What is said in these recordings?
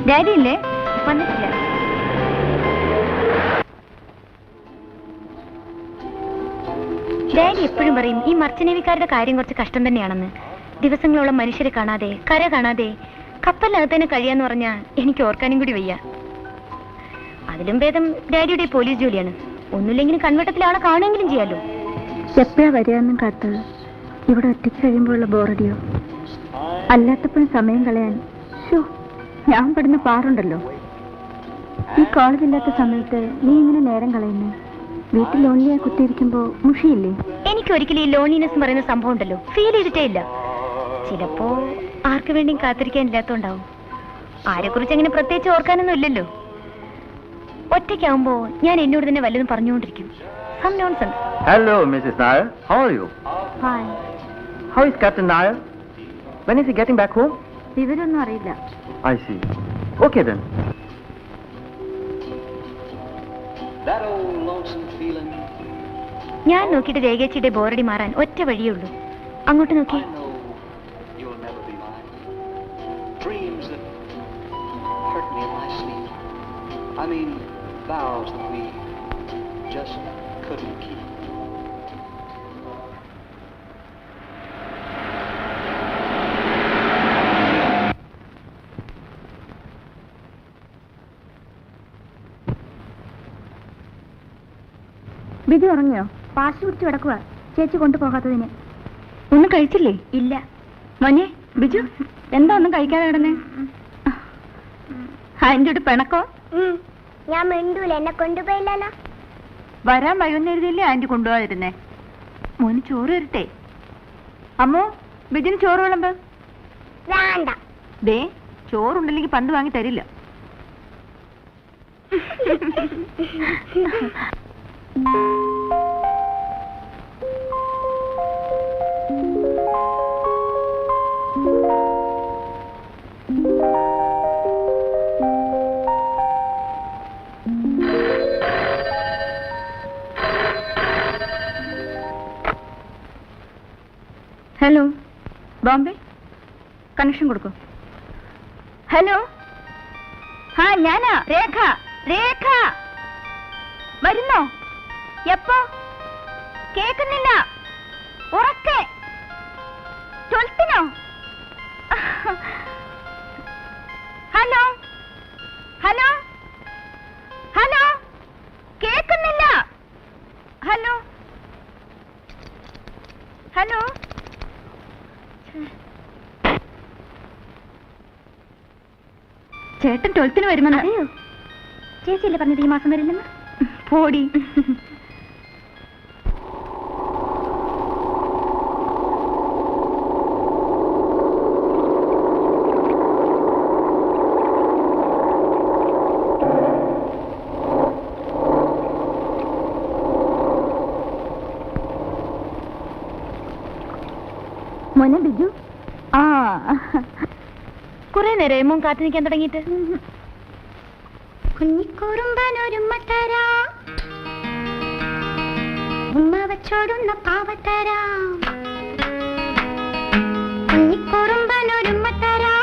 Daddy ഇല്ലേ? വന്നിട്ടില്ല. Daddy എപ്പോഴും പറയും ഈ മർച്ചനേവിക്കാരുടെ കാര്യം കുറച്ച് കഷ്ടം തന്നെയാണെന്ന്. ദിവസങ്ങളോളം മനുഷ്യരെ കാണാതെ, കര കാണാതെ കപ്പലിനകത്ത് തന്നെ കഴിയാന്ന് പറഞ്ഞാൽ എനിക്ക് ഓർക്കാനും കൂടി വയ്യ. അതിലും ഭേദം ഡാഡിയുടെ പോലീസ് ജോലിയാണ്. ഒന്നുമില്ലെങ്കിലും കൺവെട്ടത്തിൽ ആളെ കാണുമെങ്കിലും ചെയ്യാലോ. എപ്പോഴാ വരികയെന്നും കാത്ത് ഇവിടെ ഒറ്റയ്ക്ക് കഴിയുമ്പോഴുള്ള ബോറടിയോ, അല്ലാത്തപ്പോഴും സമയം കളയാൻ ഞാൻ പെടുന്ന പാറുണ്ടല്ലോ. ഈ കോളേജില്ലാത്ത സമയത്ത് നീ ഇങ്ങനെ നേരം കളയുന്നേ? വീട്ടിൽ ലോണിയായി കുത്തിയിരിക്കുമ്പോ മുഷിയില്ലേ? എനിക്ക് ഒരിക്കലും ഈ ലോണിനെസ് പറയുന്ന സംഭവം ഉണ്ടല്ലോ ഫീൽ ചെയ്തിട്ടേ ഇല്ല. ചിലപ്പോ ആർക്ക് വേണ്ടിയും കാത്തിരിക്കാൻ ഇല്ലാത്തോണ്ടാവും. ആരെക്കുറിച്ച് അങ്ങനെ പ്രത്യേകിച്ച് ഓർക്കാനൊന്നും ഇല്ലല്ലോ. ഒറ്റയ്ക്കാവുമ്പോ ഞാൻ എന്നോട് തന്നെ വല്ലതും പറഞ്ഞുകൊണ്ടിരിക്കും. Some nonsense. Hello, Mrs. Nair. How are you? Hi. How is Captain Nair? When is he getting back home? വിവരമൊന്നും അറിയില്ല. I see. Okay then. That old lonesome feeling. ഞാൻ നോക്കിയിട്ട് രേഖേച്ചിയുടെ ബോറടി മാറാൻ ഒറ്റ വഴിയേ ഉള്ളൂ. അങ്ങോട്ട് നോക്കി. I know you'll never be mine. Dreams that hurt me in my sleep. I mean, vows that we just couldn't keep. Biju ഉറങ്ങിയോ? പാശ് കുടിച്ച് കിടക്കുക. ചേച്ചി കൊണ്ടുപോകാത്തതിന്. ഒന്നും കഴിച്ചില്ലേ? ഇല്ല. മോനെ ബിജു, എന്താ ഒന്നും കഴിക്കാതെ കിടന്നേ? ആന്റിയോട് പിണക്കോ? ഞാൻ മിണ്ടൂല, എന്നെ കൊണ്ടുപോയില്ലല്ലോ. വരാൻ വൈകുന്നേരത്തില്ലേ ആന്റി കൊണ്ടുപോകാതിരുന്നേ? മോന് ചോറ് തരട്ടെ? അമ്മോ, ബിജുന് ചോറ് വിളമ്പ്. വേണ്ട. ദേ, ചോറുണ്ടല്ലെങ്കിൽ പണ്ട് വാങ്ങി തരില്ല. ഹലോ, ബോംബെ കണക്ഷൻ കൊടുക്കൂ. ഹലോ, ആ ഞാനാ രേഖ. രേഖ വരുന്നോ? എപ്പോ? കേൾക്കുന്നില്ല. ഉറക്കെ. 12-നോ? ഹലോ ഹലോ ഹലോ, കേൾക്കുന്നില്ല. Hello hello. ചേട്ടൻ 12-ന് വരുമെന്ന്. അതെയോ? ചേച്ചിയല്ലേ പറഞ്ഞത് ഈ മാസം വരില്ലെന്ന്? പോടി. മോനെ ബിജു, ആ കുറെ നേരം മോൻ കാത്തു നിൽക്കാൻ തുടങ്ങിയിട്ട്. കുഞ്ഞിക്കുറുമ്പനൊരുമ്മത്തരാ, ഉമ്മ വെച്ചോടുന്ന പാവത്തരാ. കുഞ്ഞിക്കുറുമ്പനൊരുമ്മത്തരാ,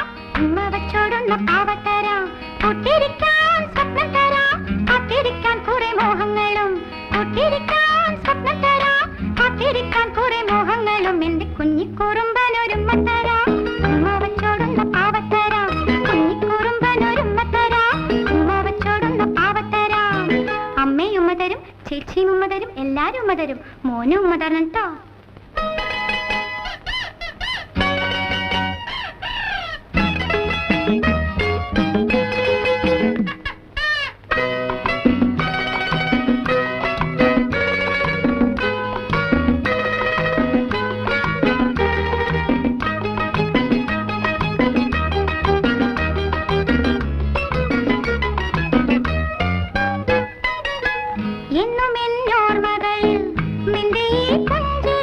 ഉമ്മ വെച്ചോടുന്ന പാവത്തരാ. കൂട്ടിരിക്കാൻ സ്വപ്നം തരാ, കാത്തിരിക്കാൻ കുറെ മോഹങ്ങളും. കൂട്ടിരിക്കാൻ സ്വപ്നം തരാ, കാത്തിരിക്കാൻ കുറെ മോഹങ്ങളും. എന്റെ കുഞ്ഞിക്കുറുമ്പനൊരുമ്മത്തരാ, ഉമ്മ വെച്ചോടുന്ന പാവത്തരാ. കുഞ്ഞിക്കുറുമ്പനൊരുമ്മത്തരാ, ഉമ്മ വെച്ചോടുന്ന പാവത്തരാ. അമ്മയും ഉമ്മ തരും, ചേച്ചിയും ഉമ്മ തരും, എല്ലാരും ഉമ്മ തരും. മോനും ഉമ്മ തരണം കേട്ടോ. എന്നും എന്നോർമകൾ നിന്റെ ഈ കൊഞ്ച്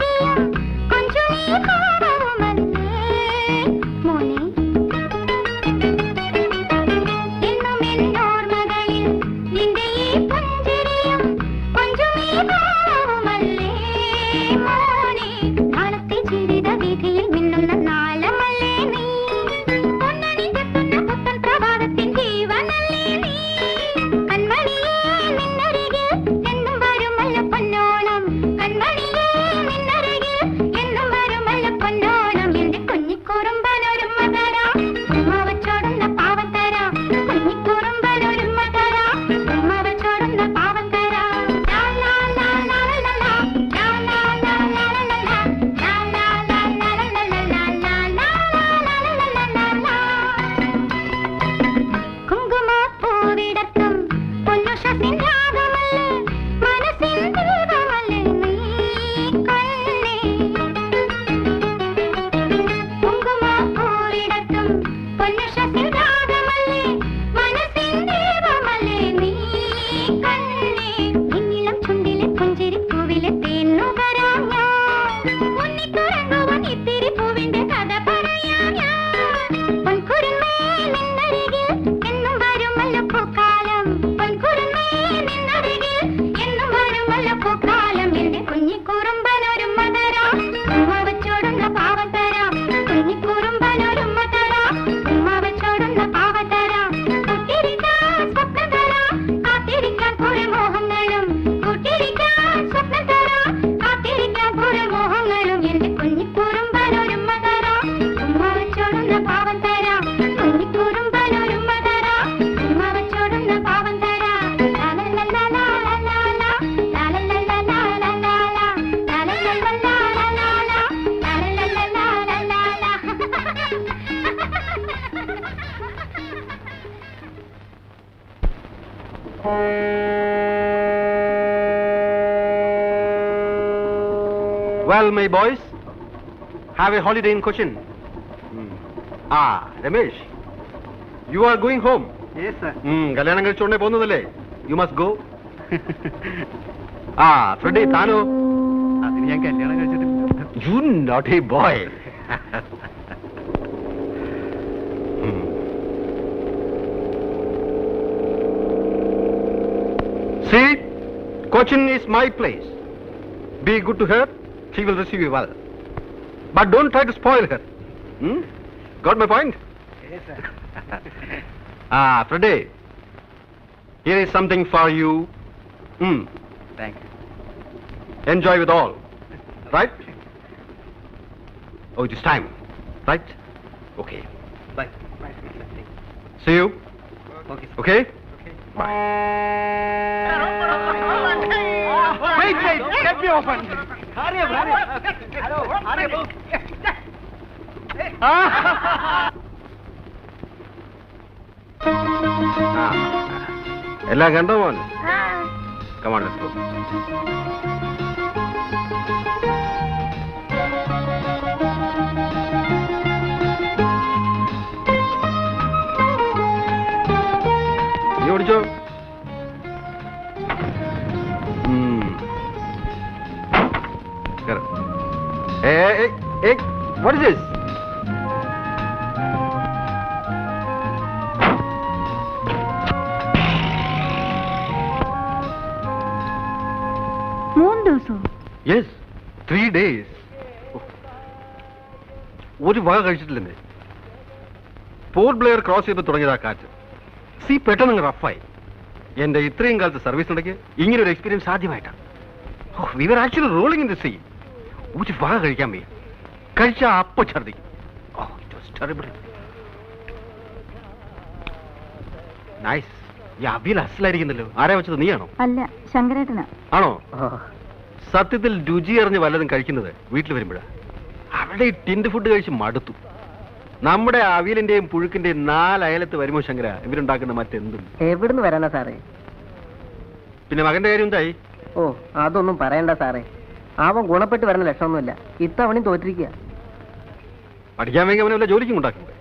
Well, my boys, have a holiday in Cochin. Ramesh, you are going home. Yes, sir. കല്യാണം കഴിച്ചോണ്ടേ പോകുന്നതല്ലേ? You must go. Freddie, താനോ? അതിന് ഞാൻ കല്യാണം കഴിച്ചിട്ടില്ല. You naughty boy. See, Cochin is my place. Be good to her, she will receive you well. But don't try to spoil her. Got my point? Yes, sir. Freddie, here is something for you. Thank you. Enjoy with all. Right? Oh, it is time. Right? Okay. Bye. See you. Okay. Okay? Bye. Wait. Let me open. Hurry up. Hello. Hurry up. എല്ലാം കണ്ടോ മോൻ? ആ Come on, let's go. നീ ഓടിച്ചോ. What is this? Yes, 3 days. ഒരു വക കഴിച്ചിട്ടില്ലെന്നേ. Port Blair cross ചെയ്ത് തുടങ്ങിയതാ കാറ്റ്. സീ പെട്ടെന്ന് റഫായി. എന്റെ ഇത്രയും കാലത്ത് സർവീസിനിടയ്ക്ക് ഇങ്ങനെ ഒരു എക്സ്പീരിയൻസ് ആദ്യമായിട്ടാണ്. We were actually rolling in the sea. ഒരു വക കഴിക്കാൻ വയ്യ. കഴിച്ച അപ്പ ഛർദി. It was terrible. നൈസ്. ഈ അവിയൽ അസലായിരിക്കുന്നല്ലോ. ആരാ വെച്ചത്, നീയാണോ? അല്ല, ശങ്കരേട്ടനാ. ആണോ? സത്യത്തിൽ രുചി അറിഞ്ഞ് വല്ലതും കഴിക്കുന്നത് വീട്ടിൽ വരുമ്പോഴാണ്. അവിടെ ഈ ടിൻഡ് ഫുഡ് കഴിച്ച് മടുത്തു. നമ്മുടെ അവിയലിന്റെയും പുഴുക്കിന്റെയും 4 അയലത്ത് വരുമോ ശങ്കര ഇവരുണ്ടാക്കുന്ന മറ്റെന്തും? എവിടുന്ന് വരാനാ സാറേ? പിന്നെ മകന്റെ കാര്യം എന്തായി? ഓ, അതൊന്നും പറയണ്ട സാറേ. അവൻ ഗുണപ്പെട്ട് വരുന്ന ലക്ഷണമൊന്നുമില്ല. ഇത്തവണയും തോറ്റിരിക്കുക. പഠിക്കാൻ വേണ്ടി അവനെ വല്ല ജോലിക്കും ഉണ്ടാക്കണ്ടേ?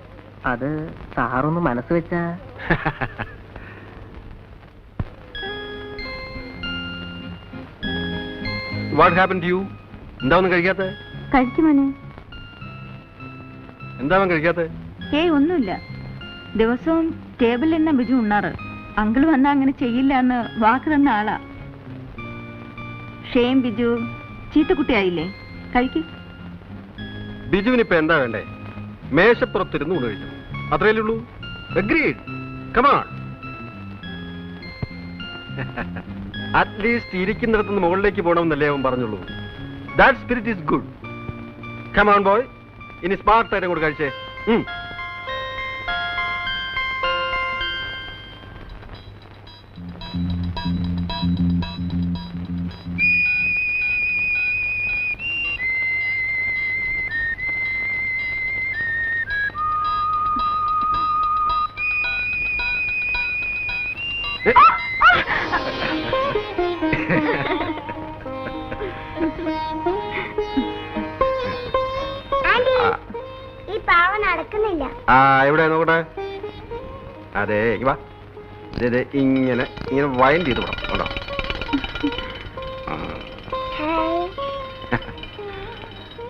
അത് സാറൊന്ന് മനസ്സ് വെച്ചാ. What happen to you? എന്താ ഒന്നും കഴിക്കാത്ത? കഴിക്കുമോനെ? എന്താ അവൻ കഴിക്കാത്ത? ഒന്നുമില്ല. ദിവസവും ടേബിളിൽ തന്നെ ബിജു ഉണ്ണാറ്. അങ്കിൾ വന്നാ അങ്ങനെ ചെയ്യില്ല എന്ന് വാക്ക് തന്ന ആളാ. ഷെയിം ബിജു, ചീത്തക്കുട്ടിയായില്ലേ? കഴിക്കും. ബിജുവിനിപ്പോ എന്താ വേണ്ടേ? മേശപ്പുറത്തിരുന്ന് ഊണ് കഴിച്ചു, അത്രയല്ലേ ഉള്ളൂ. അഗ്രീഡ്. Come on. അറ്റ്ലീസ്റ്റ് ഇരിക്കുന്നിടത്തുനിന്ന് മുകളിലേക്ക് പോകണമെന്നല്ലേ അവൻ പറഞ്ഞുള്ളൂ. That spirit is good. Come on boy. ഇനി സ്മാർട്ടായിട്ട് കൂടെ കഴിച്ചേ. ആന്റി, ഈ പാവ നടക്കുന്നില്ല. എവിടെ നോക്കട്ടെ. അതെ, വാ. ഇങ്ങനെ ഇങ്ങനെ വൈൻഡ് ചെയ്ത് വിടാം. കേട്ടോ?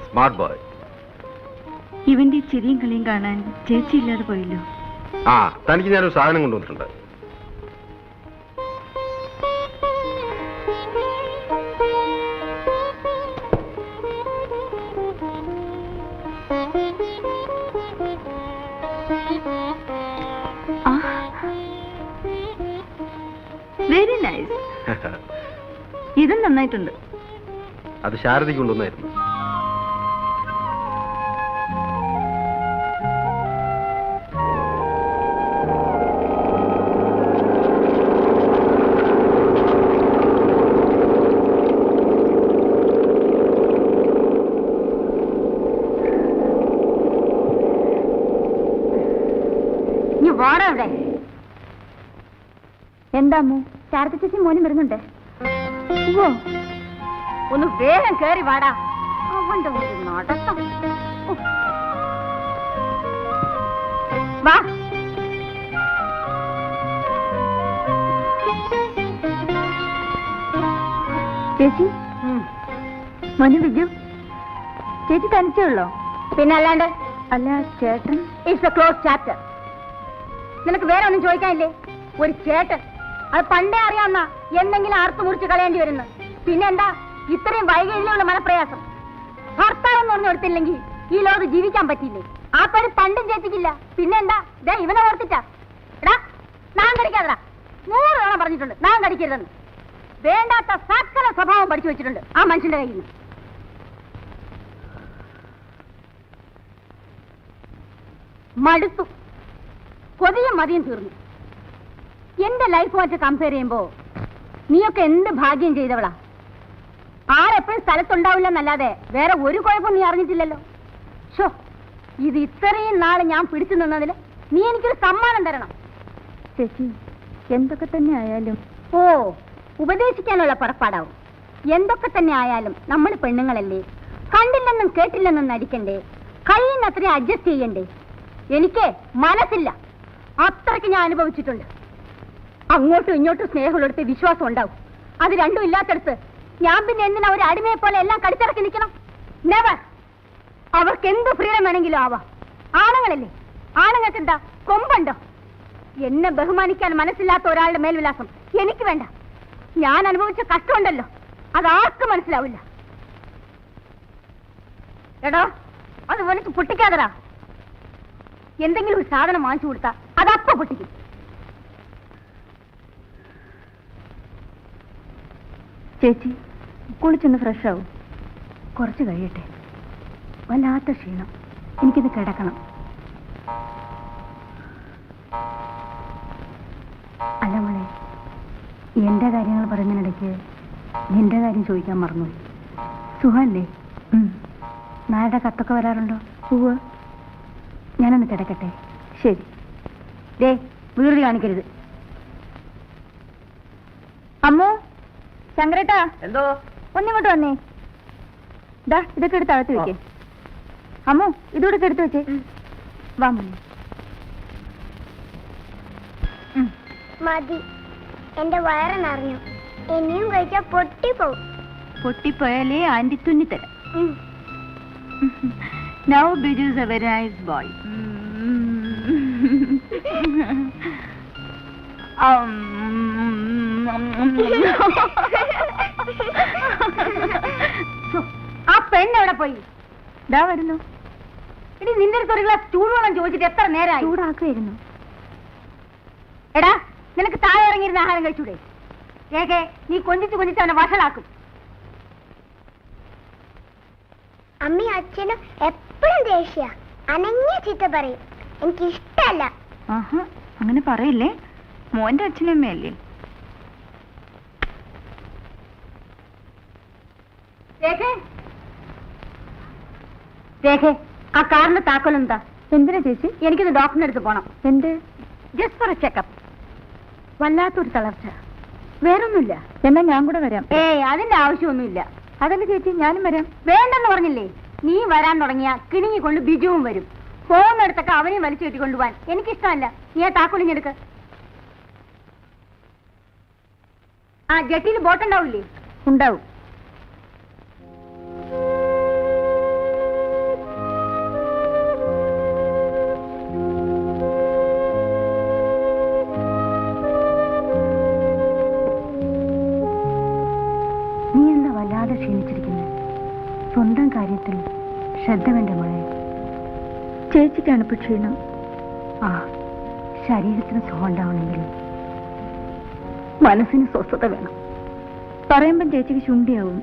Smart boy. ഇവന്റെ ചിരിയും കളിയും കാണാൻ ചേച്ചി ഇല്ലാതെ പോയല്ലോ. തനിക്ക് ഞാനൊരു സാധനം കൊണ്ടുവന്നിട്ടുണ്ട്. Very nice. ഇതും നന്നായിട്ടുണ്ട്. അത് ശാരദയ്ക്ക് കൊണ്ടുവന്നായിരുന്നു. എന്താ ശാരദ ചേച്ചി മോനും വരുന്നുണ്ട്. ഒന്ന് വേഗം കേറി വാടാ. അവന്റെ ഒരു നടത്തം. ഉഫ്. വാ. ചേച്ചി, മോനെ ബിജു, ചേച്ചി തനിച്ചേ ഉള്ളോ? പിന്നെ അല്ലാണ്ട്. അല്ല ചേട്ടൻ. It's A close chapter. നിനക്ക് വേറെ ഒന്നും ചോദിക്കാനില്ലേ? ഒരു ചേട്ടൻ, അത് പണ്ടേ അറിയാവുന്ന എന്തെങ്കിലും ആർത്തു മുറിച്ച് കളയേണ്ടി വരുന്നു. പിന്നെ എന്താ ഇത്രയും വൈകല്യമുള്ള മനപ്രയാസം? ഭർത്താവെന്ന് പറഞ്ഞു കൊടുത്തില്ലെങ്കിൽ ഈ ലോകത്ത് ജീവിക്കാൻ പറ്റിയില്ലേ? ആ പേര് പണ്ടും ചേച്ചിക്കില്ല. പിന്നെ എന്താ ഇവനെ ഓർത്തിട്ടാ? എടാ, നാം കടിക്കാതടാ. 100 തവണ പറഞ്ഞിട്ടുണ്ട് നാം കടിക്കരുതെന്ന്. വേണ്ടാത്ത സകല സ്വഭാവം പഠിച്ചു വെച്ചിട്ടുണ്ട് ആ മനുഷ്യന്റെ കയ്യിൽ നിന്ന്. മടുത്തു. കൊതിയും മതിയും തീർന്നു. എന്റെ ലൈഫുമായിട്ട് കമ്പയർ ചെയ്യുമ്പോ നീയൊക്കെ എന്ത് ഭാഗ്യം ചെയ്തവളാ. ആരെപ്പോഴും സ്ഥലത്തുണ്ടാവില്ലെന്നല്ലാതെ വേറെ ഒരു കുഴപ്പം നീ അറിഞ്ഞിട്ടില്ലല്ലോ. ഷോ, ഇത് ഇത്രയും നാളെ ഞാൻ പിടിച്ചു നിന്നതിന് നീ എനിക്കൊരു സമ്മാനം തരണം. ചേച്ചി, എന്തൊക്കെ തന്നെ ആയാലും. ഓ, ഉപദേശിക്കാനുള്ള പുറപ്പാടാവും. എന്തൊക്കെ തന്നെ ആയാലും നമ്മൾ പെണ്ണുങ്ങളല്ലേ, കണ്ടില്ലെന്നും കേട്ടില്ലെന്നും നടിക്കണ്ടേ, കഴിയുന്നത്രയും അഡ്ജസ്റ്റ് ചെയ്യണ്ടേ. എനിക്ക് മനസ്സില്ല, അത്രയ്ക്ക് ഞാൻ അനുഭവിച്ചിട്ടുണ്ട്. അങ്ങോട്ടും ഇങ്ങോട്ടും സ്നേഹമുള്ളിടത്ത് വിശ്വാസം ഉണ്ടാവും. അത് രണ്ടും ഇല്ലാത്തടത്ത് ഞാൻ പിന്നെ എന്തിനാ ഒരു അടിമയെ പോലെ എല്ലാം കടിച്ചിറക്കി നിൽക്കണം? നെവർ. അവർക്ക് എന്ത് ഫ്രീഡം വേണമെങ്കിലും ആവാം. ആണുങ്ങളല്ലേ, ആണുങ്ങൾക്ക് എന്താ കൊമ്പുണ്ടോ? എന്നെ ബഹുമാനിക്കാൻ മനസ്സില്ലാത്ത ഒരാളുടെ മേൽവിലാസം എനിക്ക് വേണ്ട. ഞാൻ അനുഭവിച്ച കഷ്ടമുണ്ടല്ലോ, അതാർക്കും മനസ്സിലാവില്ല. എടോ, അത് എനിക്ക് പൊട്ടിക്കാതടാ. എന്തെങ്കിലും ഒരു സാധനം വാങ്ങിച്ചു കൊടുത്താ അതപ്പ പൊട്ടിക്കും. ചേച്ചി, കുളിച്ചൊന്ന് ഫ്രഷ് ആവും. കുറച്ച് കഴിയട്ടെ. വല്ലാത്ത ക്ഷീണം, എനിക്കിത് കിടക്കണം. അല്ല മോളെ, എന്റെ കാര്യങ്ങൾ പറയുന്നതിനിടയ്ക്ക് നിന്റെ കാര്യം ചോദിക്കാൻ മറന്നുപോയി. സുഖല്ലേ? നായുടെ കത്തൊക്കെ വരാറുണ്ടോ? സുഖ. ഞാനൊന്ന് കിടക്കട്ടെ. ശരി. ദേ, വീട് കാണിക്കരുത്. അമ്മോ, ശങ്കരേട്ടാ, എന്തോ ഒന്നിങ്ങോട്ട് വന്നേ. ദാ ഇതൊക്കെ എടുത്ത് അകത്ത് വെക്കേ. അമ്മോ, ഇതോടെ എടുത്ത് വെച്ചേ. വാ മോനെ. മതി, എന്റെ വയറ് നിറഞ്ഞു. ഇനിയും കഴിച്ചാൽ പൊട്ടിപ്പോവും. പൊട്ടിപ്പോയാലേ anti തുന്നിത്തരാം. Now Biju is a very nice boy. ആ പെണ്ണ് എവിടെ പോയി? ഇതാ വരുന്നു. ഇനി നിന്റെ അടുത്ത് ഒരു ഗ്ലാസ് ചൂടുവെള്ളം ചോദിച്ചിട്ട് എത്ര നേരമായി? ചൂടാക്കുമായിരുന്നു. എടാ, നിനക്ക് താഴെ ഇറങ്ങിയിരുന്ന ആഹാരം കഴിച്ചൂടെ? ഏകെ നീ കൊഞ്ചിച്ച് കൊഞ്ചിച്ച് അവനെ വഷളാക്കും. അമ്മയും അച്ഛനും എപ്പോഴും ദേഷ്യ, അനങ്ങിയ ചീത്ത പറയും. എനിക്കിഷ്ടല്ല. അങ്ങനെ പറയില്ലേ, മോന്റെ അച്ഛനും അമ്മയല്ലേ. രേഖ, ആ കാറിന്റെ താക്കോൽ എന്താ? എന്തിനാ ചേച്ചി? എനിക്കിത് ഡോക്ടറിന്റെ അടുത്ത് പോണം. എന്ത്? Just for A checkup. വല്ലാത്തൊരു തളർച്ച, വേറൊന്നുമില്ല. എന്നാ ഞാൻ കൂടെ വരാം. അതിന്റെ ആവശ്യമൊന്നുമില്ല. അതല്ല ചേച്ചി, ഞാനും വരാം. വേണ്ടെന്ന് പറഞ്ഞില്ലേ? നീ വരാൻ തുടങ്ങിയ കിണിങ്ങിക്കൊണ്ട് ബിജുവും വരും. പോകുന്നിടത്തൊക്കെ അവനെയും വലിച്ചു കെട്ടിക്കൊണ്ടുപോവാൻ എനിക്കിഷ്ടമല്ല. നീ ആ താക്കോലിഞ്ഞെടുക്ക്. ആ ജട്ടിയിൽ ബോട്ടുണ്ടാവില്ലേ? ഉണ്ടാവും. നീ എന്താ വല്ലാതെ ക്ഷീണിച്ചിരിക്കുന്നത്? സ്വന്തം കാര്യത്തിൽ ശ്രദ്ധ വേണ്ട മോളെ. ചേച്ചിക്കാണ് ഇപ്പൊ ക്ഷീണം. ആ, ശരീരത്തിന് സുഖം ഉണ്ടാവണമെങ്കിൽ മനസ്സിന് സ്വസ്ഥത വേണം. പറയുമ്പം ചേച്ചിക്ക് ശുണ്ടിയാവും.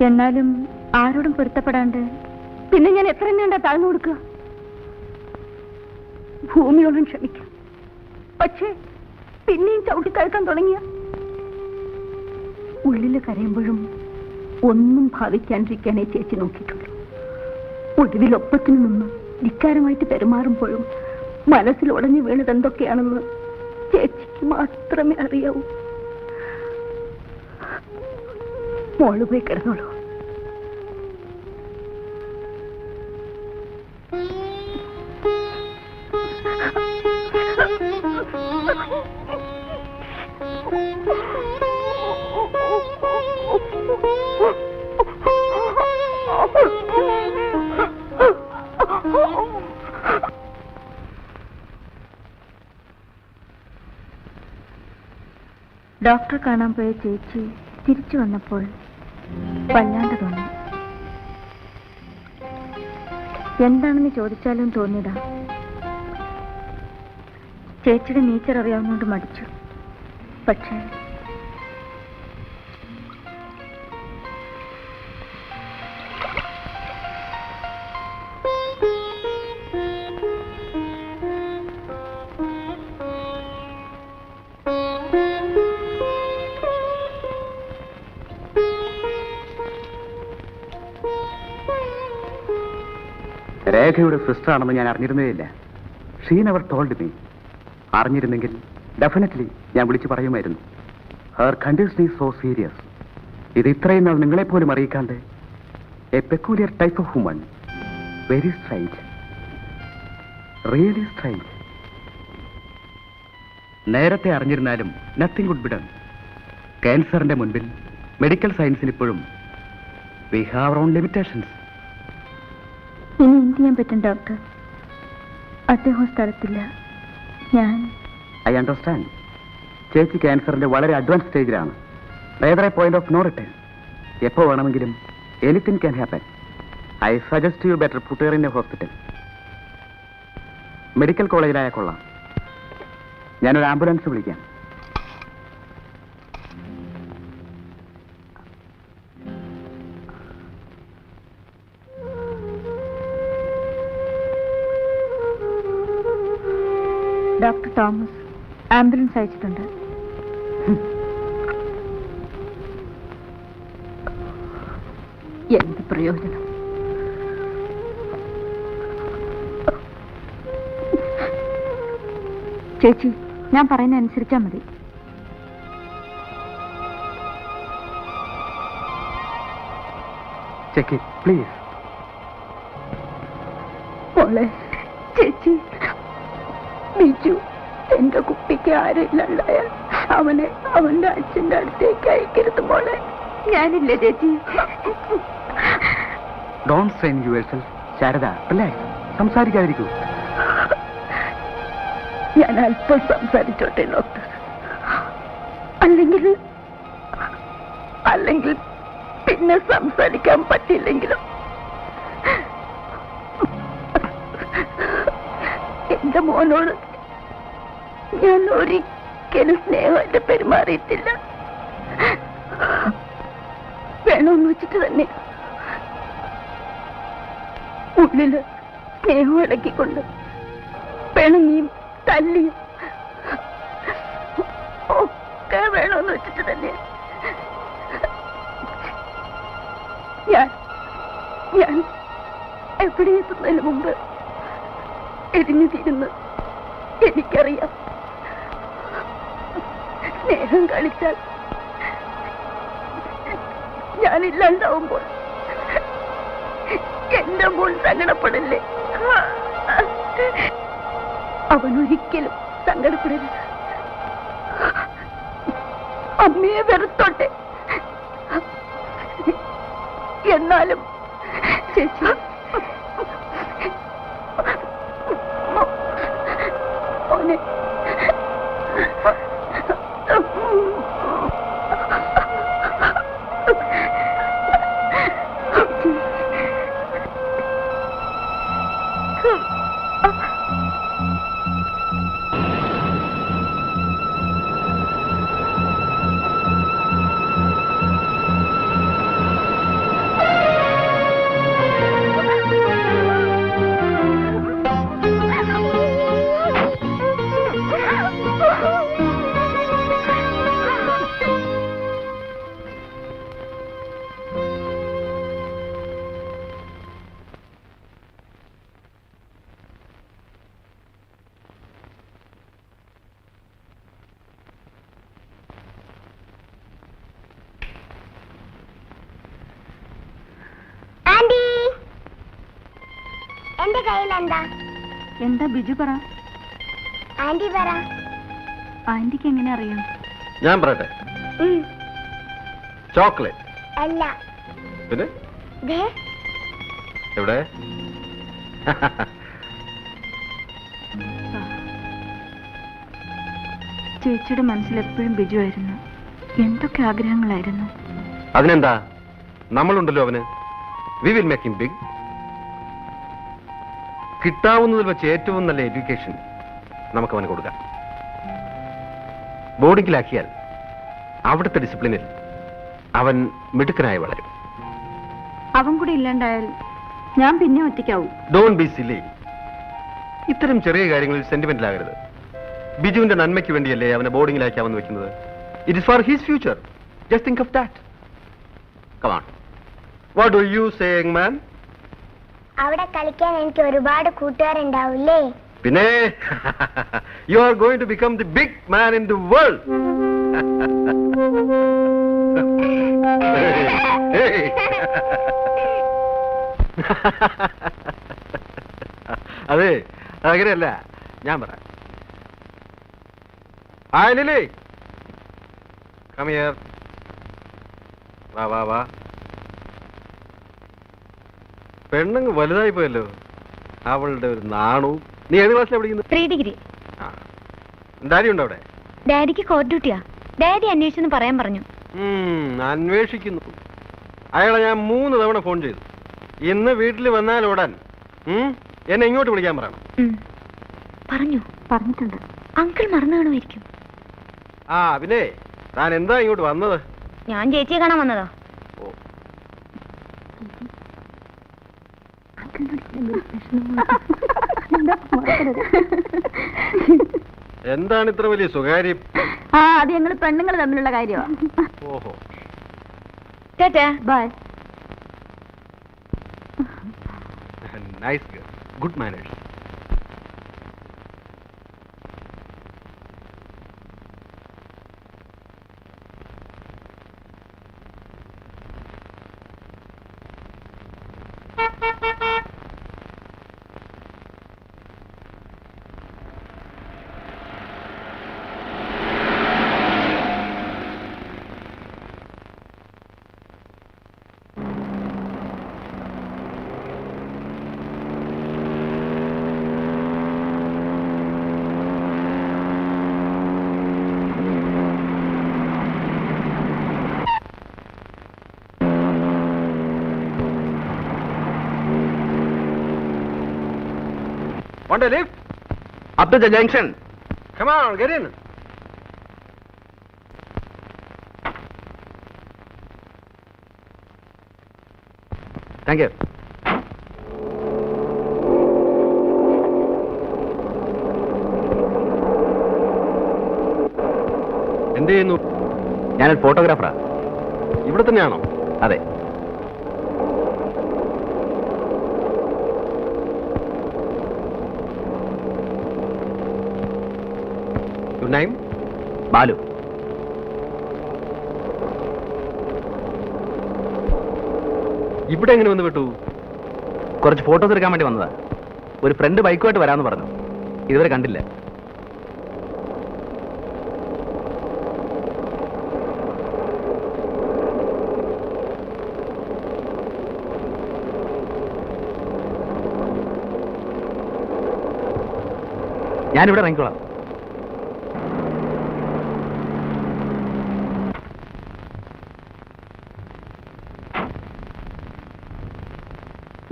എന്നാലും ആരോടും പൊരുത്തപ്പെടാണ്ട് പിന്നെ ഞാൻ എത്ര നീണ്ട താഴ്ന്നു കൊടുക്കുക? ഭൂമിയോടും ക്ഷമിക്കാം, പക്ഷേ പിന്നെയും ചവിട്ടിക്കഴക്കാൻ തുടങ്ങിയ ഉള്ളില് കരയുമ്പോഴും ഒന്നും ഭാവിക്കാണ്ടിരിക്കാനേ ചേച്ചി നോക്കിയിട്ടുള്ളൂ. ഒടുവിലൊപ്പത്തിന് നിന്ന് ധിക്കാരമായിട്ട് പെരുമാറുമ്പോഴും മനസ്സിൽ ഉടഞ്ഞു വീണത് എന്തൊക്കെയാണെന്ന് ചേച്ചിക്ക് മാത്രമേ അറിയാവൂ. മോള് പോയി കിടന്നോളൂ. ഡോക്ടറെ കാണാൻ പോയ ചേച്ചി തിരിച്ചു വന്നപ്പോൾ വല്ലാണ്ട് തോന്നി. എന്താണെന്ന് ചോദിച്ചാലും തോന്നിയതാ. ചേച്ചിയുടെ നേച്ചർ അറിയാവുന്നതുകൊണ്ട് മടിച്ചു. പക്ഷേ രേഖയുടെ സിസ്റ്റർ ആണെന്ന് ഞാൻ അറിഞ്ഞിരുന്നേയില്ല. She never told me. അറിഞ്ഞിരുന്നെങ്കിൽ ഡെഫിനറ്റ്ലി ഞാൻ വിളിച്ചു പറയുമായിരുന്നു. Her condition is so serious. ഇത് ഇത്രയും നാൾ നിങ്ങളെപ്പോലും അറിയിക്കാണ്ട് a peculiar type of woman. Very strange, really strange. നേരത്തെ അറിഞ്ഞിരുന്നാലും നത്തിങ് വുഡ് ബി ഡൺ. ക്യാൻസറിന്റെ മുൻപിൽ മെഡിക്കൽ സയൻസിന് ഇപ്പോഴും we have our own limitations. ഇനി എന്ത് ചെയ്യാൻ പറ്റും ഡോക്ടർ? അദ്ദേഹം സ്ഥലത്തില്ല. ഞാൻ ഐ അണ്ടർസ്റ്റാൻഡ്. ചേച്ചി ക്യാൻസറിന്റെ വളരെ അഡ്വാൻസ് സ്റ്റേജിലാണ്. Rather a point of no return. എപ്പോ വേണമെങ്കിലും anything can happen. I suggest you better put her in a hospital. Medical കോളേജിലായ കൊള്ളാം. ഞാനൊരു ആംബുലൻസ് വിളിക്കാം. ഡോക്ടർ തോമസ് ആംബുലൻസ് അയച്ചിട്ടുണ്ട്. എന്ത് പ്രയോജനം? ചേച്ചി, ഞാൻ പറയുന്ന അനുസരിച്ചാ മതി. Check it please. മോളെ, ചേച്ചി, ബിജു എന്റെ കുട്ടിക്ക് ആരില്ലാണ്ടായാൽ അവനെ അവന്റെ അച്ഛന്റെ അടുത്തേക്ക് അയക്കരുത് മോളെ. ഞാനില്ല ചേച്ചി. Don't strain yourself. Sharada, relax. സംസാരിക്കാതിരിക്കൂ. ഞാൻ അല്പം സംസാരിച്ചോട്ടെ ഡോക്ടർ. അല്ലെങ്കിൽ പിന്നെ സംസാരിക്കാൻ പറ്റില്ലെങ്കിലും എന്റെ മോനോട് ഞാൻ ഒരിക്കലും സ്നേഹമായിട്ട് പെരുമാറിയിട്ടില്ല. വേണമെന്ന് വെച്ചിട്ട് തന്നെ ഉള്ളില് സ്നേഹം ഇടക്കിക്കൊണ്ട് പിണങ്ങിയും തല്ലിയും ഒക്കെ വേണമെന്ന് വെച്ചിട്ട് തന്നെ ഞാൻ എവിടെ എത്തുന്നതിന് മുമ്പ് എരിഞ്ഞു തീരുന്നു. എനിക്കറിയാം, സ്നേഹം കളിച്ചാൽ ഞാനില്ലാണ്ടാവുമ്പോൾ എന്റെ മോൻ സങ്കടപ്പെടില്ലേ? അവനൊരിക്കലും സങ്കടപ്പെടരുത്. അമ്മയെ വെറുത്തോട്ടെ. എന്നാലും ചേച്ചി, മോനെ, എന്റെ കയ്യിൽ എന്താ? എന്താ ബിജു പറ. ആന്റി പറ. ആന്റിക്ക് എങ്ങനെ അറിയാം? ഞാൻ പറയട്ടെ. ചോക്ലേറ്റ് അല്ല. പിന്നെ ദേ, എവിടെ? ചേച്ചിയുടെ മനസ്സിൽ എപ്പോഴും ബിജു ആയിരുന്നു. എന്തൊക്കെ ആഗ്രഹങ്ങളായിരുന്നു. അതിനെന്താ, നമ്മളുണ്ടല്ലോ അവന്. We will make him big. കിട്ടാവുന്നതിൽ വെച്ച് ഏറ്റവും നല്ല എഡ്യൂക്കേഷൻ നമുക്ക് അവന് കൊടുക്കാം. ബോർഡിങ്ങിലാക്കിയാൽ അവിടുത്തെ ഡിസിപ്ലിനിൽ അവൻ മിടുക്കനായി വളരും. അവൻ കൂടി ഇല്ലാണ്ടായാൽ ഞാൻ പിന്നെ ഒറ്റയ്ക്കാവും. Don't be silly. ഇത്തരം ചെറിയ കാര്യങ്ങളിൽ സെന്റിമെന്റിലാകരുത്. ബിജുവിന്റെ നന്മയ്ക്ക് വേണ്ടിയല്ലേ അവനെ ബോർഡിങ്ങിലാക്കാമെന്ന് വെക്കുന്നത്. It is for his future. Just think of that. Come on. What do you say, young man? അവിടെ കളിക്കാൻ എനിക്ക് ഒരുപാട് കൂട്ടുകാരുണ്ടാവില്ലേ? പിന്നെ you are going to become the big man in the world. അതെ, അങ്ങനെയല്ല, ഞാൻ പറയാം. Hi Lily, come here. വാ വാ വാ. പെണ്ണങ്ങ് വലുതായി പോയല്ലോ. അവളുടെ ഒരു നാണവും. നീ ഏത് ക്ലാസ്സിലാണ് പഠിക്കുന്നത്? 3 ഡിഗ്രി. ഡാഡി ഉണ്ടോ അവിടെ? ഡാഡിക്ക് കോർട്ട് ഡ്യൂട്ടിയാ. ഡാഡി അന്വേഷിച്ചെന്ന് പറയാൻ പറഞ്ഞു. അന്വേഷിക്കുന്നു. അയാളെ ഞാൻ 3 തവണ ഫോൺ ചെയ്തു. ഇന്ന് വീട്ടിൽ വന്നാൽ ഓടാൻ എന്നെ ഇങ്ങോട്ട് വിളിക്കാൻ പറയണം. പറഞ്ഞിട്ടുണ്ട്. അങ്കിൾ മറന്നു കാണുമായിരിക്കും. ആ പിന്നെ താൻ എന്താ ഇങ്ങോട്ട് വന്നത്? ഞാൻ ചേച്ചിയെ കാണാൻ വന്നതാ. ഓ, എന്താണ് ഇത്ര വലിയ സ്വകാര്യം? അത് ഞങ്ങൾ പെണ്ണുങ്ങൾ തമ്മിലുള്ള കാര്യമാണ്. ഓഹോ. Tata bye. Nice girl, good manners. Want a lift? Up to the junction. Come on, get in. Thank you. എന്ത് ചെയ്യുന്നു? ഞാനൊരു ഫോട്ടോഗ്രാഫറാ. ഇവിടെ തന്നെയാണോ? അതെ. Your name? ബാലു. ഇവിടെ എങ്ങനെ വന്ന് വിട്ടു? കുറച്ച് ഫോട്ടോസ് എടുക്കാൻ വേണ്ടി വന്നതാ. ഒരു ഫ്രണ്ട് ബൈക്കുമായിട്ട് വരാമെന്ന് പറഞ്ഞു. ഇതുവരെ കണ്ടില്ല. ഞാനിവിടെ ഇറങ്ങിക്കോളാം.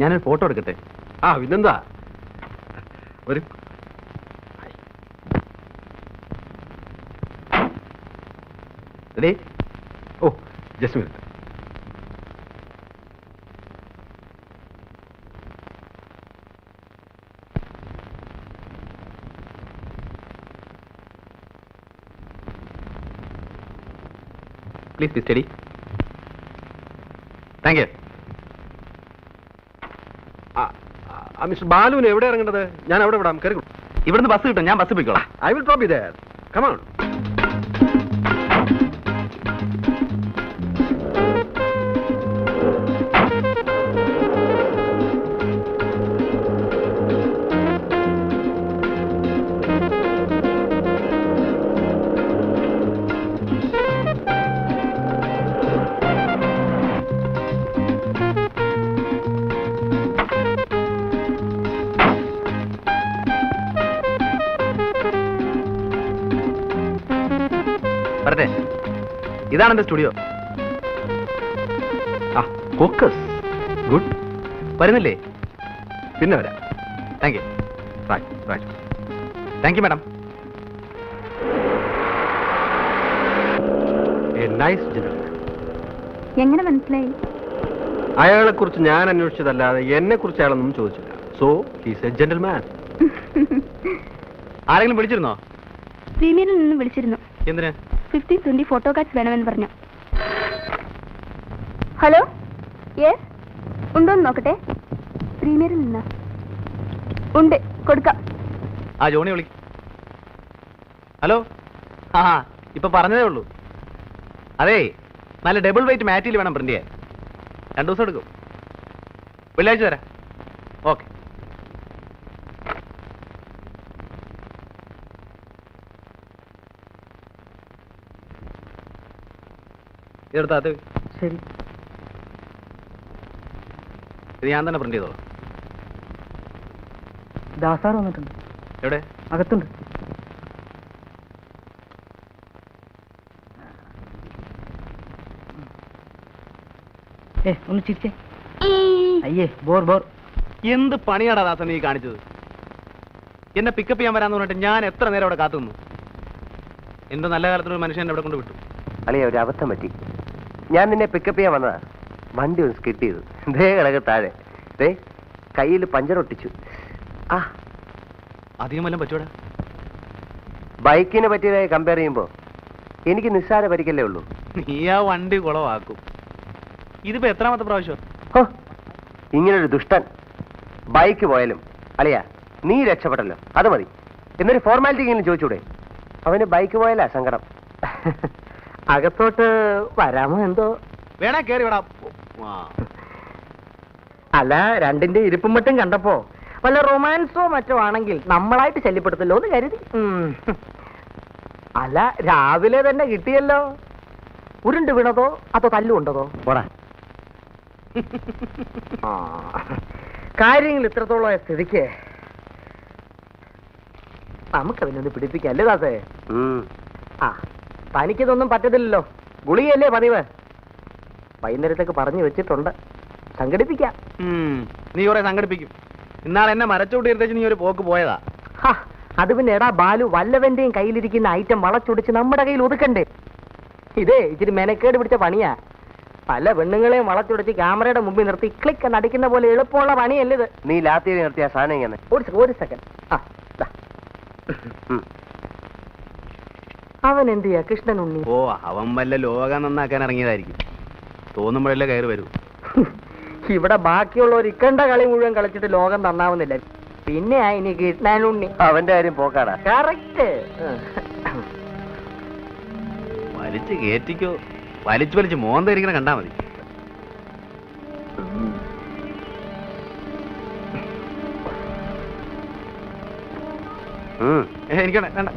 ഞാനൊരു ഫോട്ടോ എടുക്കട്ടെ? ആ പിന്നെന്താ. ഒരു ready? Oh, just minute. Please be steady. Thank you. Mister ബാലുവിന് എവിടെ ഇറങ്ങേണ്ടത്? ഞാൻ അവിടെ വിടാം. കയറി. ഇവിടുന്ന് ബസ് കിട്ടും. ഞാൻ ബസ് പോയിക്കോളാം. I will drop you there. Come on. വരട്ടെ. ഇതാണ് എന്റെ സ്റ്റുഡിയോ. ആ ഫോക്കസ്. ഗുഡ്. വരുന്നില്ലേ? പിന്നെ വരാം. Thank you. Thank you madam. A nice gentleman. എങ്ങനെ മനസ്സിലായി? അയാളെ കുറിച്ച് ഞാൻ അന്വേഷിച്ചതല്ലാതെ എന്നെ കുറിച്ച് അയാളൊന്നും ചോദിച്ചില്ല. So he's A gentleman. ആരെങ്കിലും വിളിച്ചിരുന്നോ? പ്രീമിയറിൽ നിന്ന് വിളിച്ചിരുന്നു. എന്തിന്? 50-20 ഫോട്ടോ കാർഡ്സ് വേണമെന്ന് പറഞ്ഞു. ഹലോ, യെസ്, ഉണ്ടോന്ന് നോക്കട്ടെ. പ്രീമിയറിൽ നിന്ന് ഉണ്ട്, കൊടുക്കാം. ആ ജോണി വിളി. ഹലോ. ആ ഇപ്പൊ പറഞ്ഞതേ ഉള്ളൂ. അതേ, നല്ല ഡബിൾ വെയിറ്റ് മാറ്റിൽ വേണം പ്രിന്റ് ചെയ്യാൻ. 2 ദിവസം എടുക്കും. വെള്ളിയാഴ്ച തരാം. ഓക്കെ. ഇതെടുത്താ അത്. ശരി. ഇത് ഞാൻ തന്നെ പ്രിന്റ് ചെയ്തോ? ദാസാർ വന്നിട്ടുണ്ട്. എവിടെ? അകത്തുണ്ട്. ഒന്ന് ചിരിച്ചേ. അയ്യേ, ബോർ. എന്ത് പണിയാടാ ദാസൻ നീ കാണിച്ചത്? എന്നെ പിക്കപ്പ് ചെയ്യാൻ വരാന്ന് പറഞ്ഞിട്ട് ഞാൻ എത്ര നേരം അവിടെ കാത്തു നിന്നു. എന്റെ നല്ല കാലത്തൊരു മനുഷ്യൻ അവിടെ കൊണ്ട് വിട്ടു. അളിയ, ഒരു അബദ്ധം പറ്റി. ഞാൻ നിന്നെ പിക്കപ്പ് ചെയ്യാൻ വന്നതാ. വണ്ടി ഒന്ന് സ്കിഡ് ചെയ്തു. ദേ കിടക്ക് താഴെ. ദേ കയ്യിൽ പഞ്ചർ ഒട്ടിച്ചു. ആ, അധികം വല്ലതും പറ്റൂടാ? ബൈക്കിനെ പറ്റിയതായി കമ്പയർ ചെയ്യുമ്പോ എനിക്ക് നിസ്സാര പരിക്കല്ലേ ഉള്ളൂ. നീ ആ വണ്ടി കുളവാക്കും. ഇതിപ്പോ എത്രാമത്തെ പ്രാവശ്യം? ഹോ, ഇങ്ങനൊരു ദുഷ്ടൻ. ബൈക്ക് പോയാലും അളിയ നീ രക്ഷപ്പെട്ടല്ലോ, അത് മതി. എന്നൊരു ഫോർമാലിറ്റി എങ്കിലും ചോദിച്ചൂടെ? അവന് ബൈക്ക് പോയാലാ സങ്കടം. അകത്തോട്ട് വരാമോ എന്തോ? വേണേ കേറി വിടാ. അല്ല, രണ്ടിന്റെ ഇരിപ്പും മറ്റും കണ്ടപ്പോ വല്ല റൊമാൻസോ മറ്റോ ആണെങ്കിൽ നമ്മളായിട്ട് ശല്യപ്പെടുത്തല്ലോ എന്ന് കരുതി. അല്ല, രാവിലെ തന്നെ കിട്ടിയല്ലോ. ഉരുണ്ട് വീണതോ അതോ തല്ലുകൊണ്ടതോ? പോടാ. കാര്യങ്ങൾ ഇത്രത്തോളം സ്ഥിതിക്ക് നമുക്കതിനൊന്ന് പിടിപ്പിക്കല്ലേ ദാസേ? ആ, തനിക്കിതൊന്നും പറ്റത്തില്ലല്ലോ. ഗുളികയല്ലേ പതിവ്. വൈകുന്നേരത്തേക്ക് പറഞ്ഞു വെച്ചിട്ടുണ്ട്. സംഘടിപ്പിക്കാം. നീ കുറെ സംഘടിപ്പിക്കും. ഇന്നാളെ എന്നെ മരച്ചോട്ട് എടുത്തേച്ച് നീ ഒരു പോക്ക് പോയതാ. അത് പിന്നെ എടാ ബാലു, വല്ലവന്റെയും കയ്യിലിരിക്കുന്ന ഐറ്റം വളച്ചൊടിച്ച് നമ്മുടെ കയ്യിൽ ഒതുക്കണ്ടേ? ഇതേ ഇച്ചിരി മെനക്കേട് പിടിച്ച പണിയാ. പല പെണ്ണുങ്ങളെയും വളച്ചൊടിച്ച് ക്യാമറയുടെ മുമ്പിൽ നിർത്തി ക്ലിക്ക് എന്ന് അടിക്കുന്ന പോലെ എളുപ്പമുള്ള പണിയല്ലേ ഇത്? നീ ലാത്തി നിർത്തിയ സാധനം ഇങ്ങനെ. ഒരു സെക്കൻഡ്. അവൻ എന്ത് ചെയ്യാ കൃഷ്ണൻ ഉണ്ണി? ഓ, അവൻ വല്ല ലോകം നന്നാക്കാൻ ഇറങ്ങിയതായിരിക്കും. തോന്നുമ്പോഴല്ലേ കയറി വരൂ. ഇവിടെ ബാക്കിയുള്ളവർ ഇക്കണ്ട കളി മുഴുവൻ കളിച്ചിട്ട് ലോകം നന്നാവുന്നില്ല. പിന്നെ ഇനി കൃഷ്ണൻ ഉണ്ണി. അവന്റെ കാര്യം പോക്കാടാ. കറക്റ്റ്. വലിച്ചു കയറ്റിക്കോ. വലിച്ചു മോന്തരിക്കണ കണ്ടാ മതി. എനിക്കണ വേണ്ട.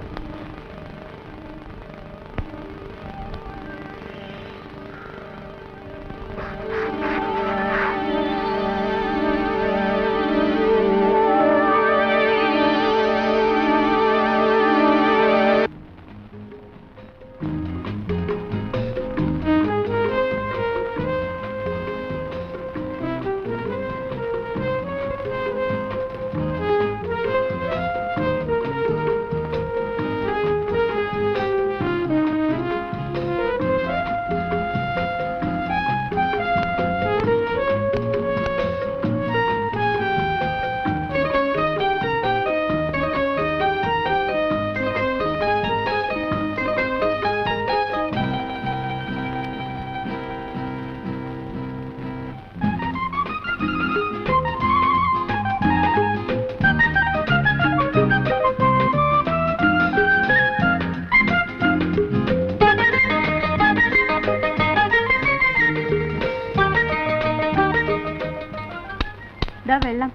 വെള്ളം.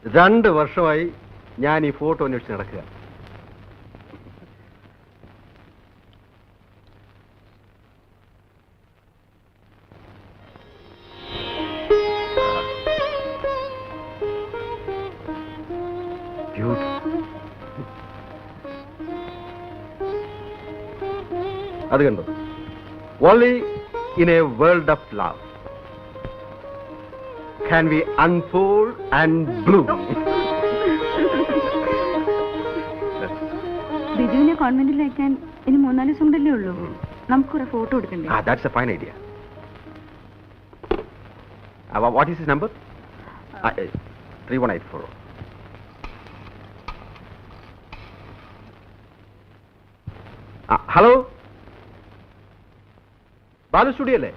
രണ്ട് വർഷമായി ഞാൻ ഈ ഫോട്ടോ അന്വേഷിച്ച് നടക്കുക. അത് കണ്ടു. Only in A world of love can we unfold and bloom. ബിജുവിനെ കോൺവെന്റിൽ അയക്കാൻ ഇനി 3-4 ദിവസം കൊണ്ടല്ലേ ഉള്ളൂ. നമുക്കൊരു ഫോട്ടോ എടുക്കണ്ടേ? That's a fine idea. What is his number? 3184. Hello? Balu studio അല്ലേ?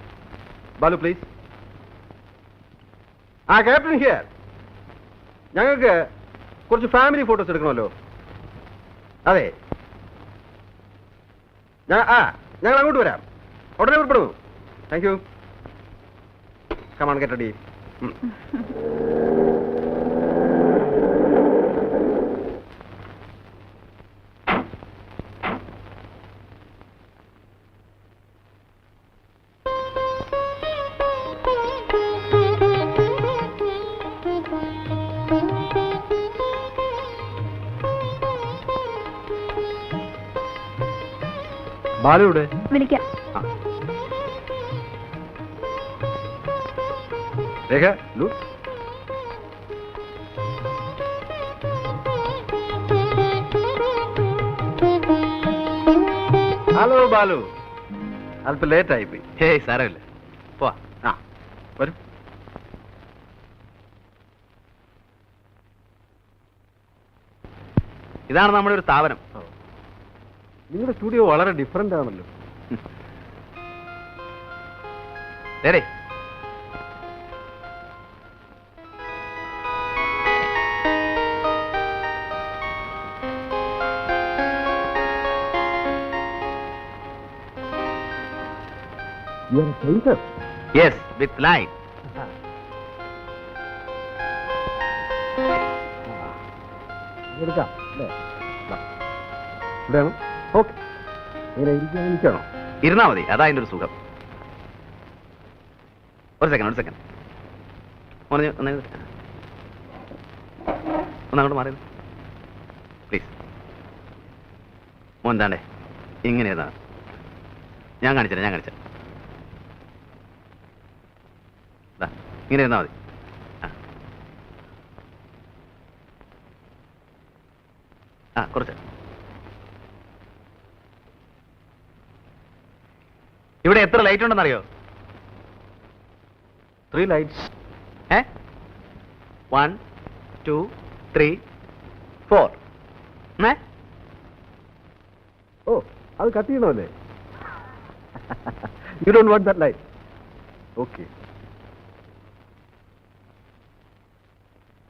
Balu please. Captain here. ഞങ്ങൾക്ക് കുറച്ച് ഫാമിലി ഫോട്ടോസ് എടുക്കണമല്ലോ. അതെ, ഞങ്ങൾ അങ്ങോട്ട് വരാം. ഉടനെ പുറപ്പെടുന്നു. Thank you. Come on get ready. ബാലുവിടെ വിളിക്കാം. രേഖ ലു. ഹലോ ബാലു, അല്പം ലേറ്റ് ആയിപ്പോയി. ഹേയ് സാരമില്ല, പോവാ. വരും. ഇതാണ് നമ്മുടെ ഒരു സ്ഥാപനം. നിങ്ങളുടെ സ്റ്റുഡിയോ വളരെ ഡിഫറെന്റ് ആണല്ലോ. ശരി. Yes, with light. എടുക്കാം അല്ലേ? ഇവിടെയാണോ? ഓക്കെ. ഇങ്ങനെ ഇരിക്കാണോ? ഇരുന്നാ മതി, അതാ അതിൻ്റെ ഒരു സുഖം. ഒരു സെക്കൻഡ് ഒന്നങ്ങോട്ട് മാറി പ്ലീസ്. മോൻ താണ്ടേ ഇങ്ങനെ ഇരുന്നാ. ഞാൻ കാണിച്ചാ ഇങ്ങനെ ഇരുന്നാ മതി. കുറച്ച് ഇവിടെ എത്ര ലൈറ്റ് ഉണ്ടെന്നറിയോ? 3 lights. 1 2 3 4. ഓ, അത് കട്ട് ചെയ്യണമല്ലേ? You don't want that light. Okay.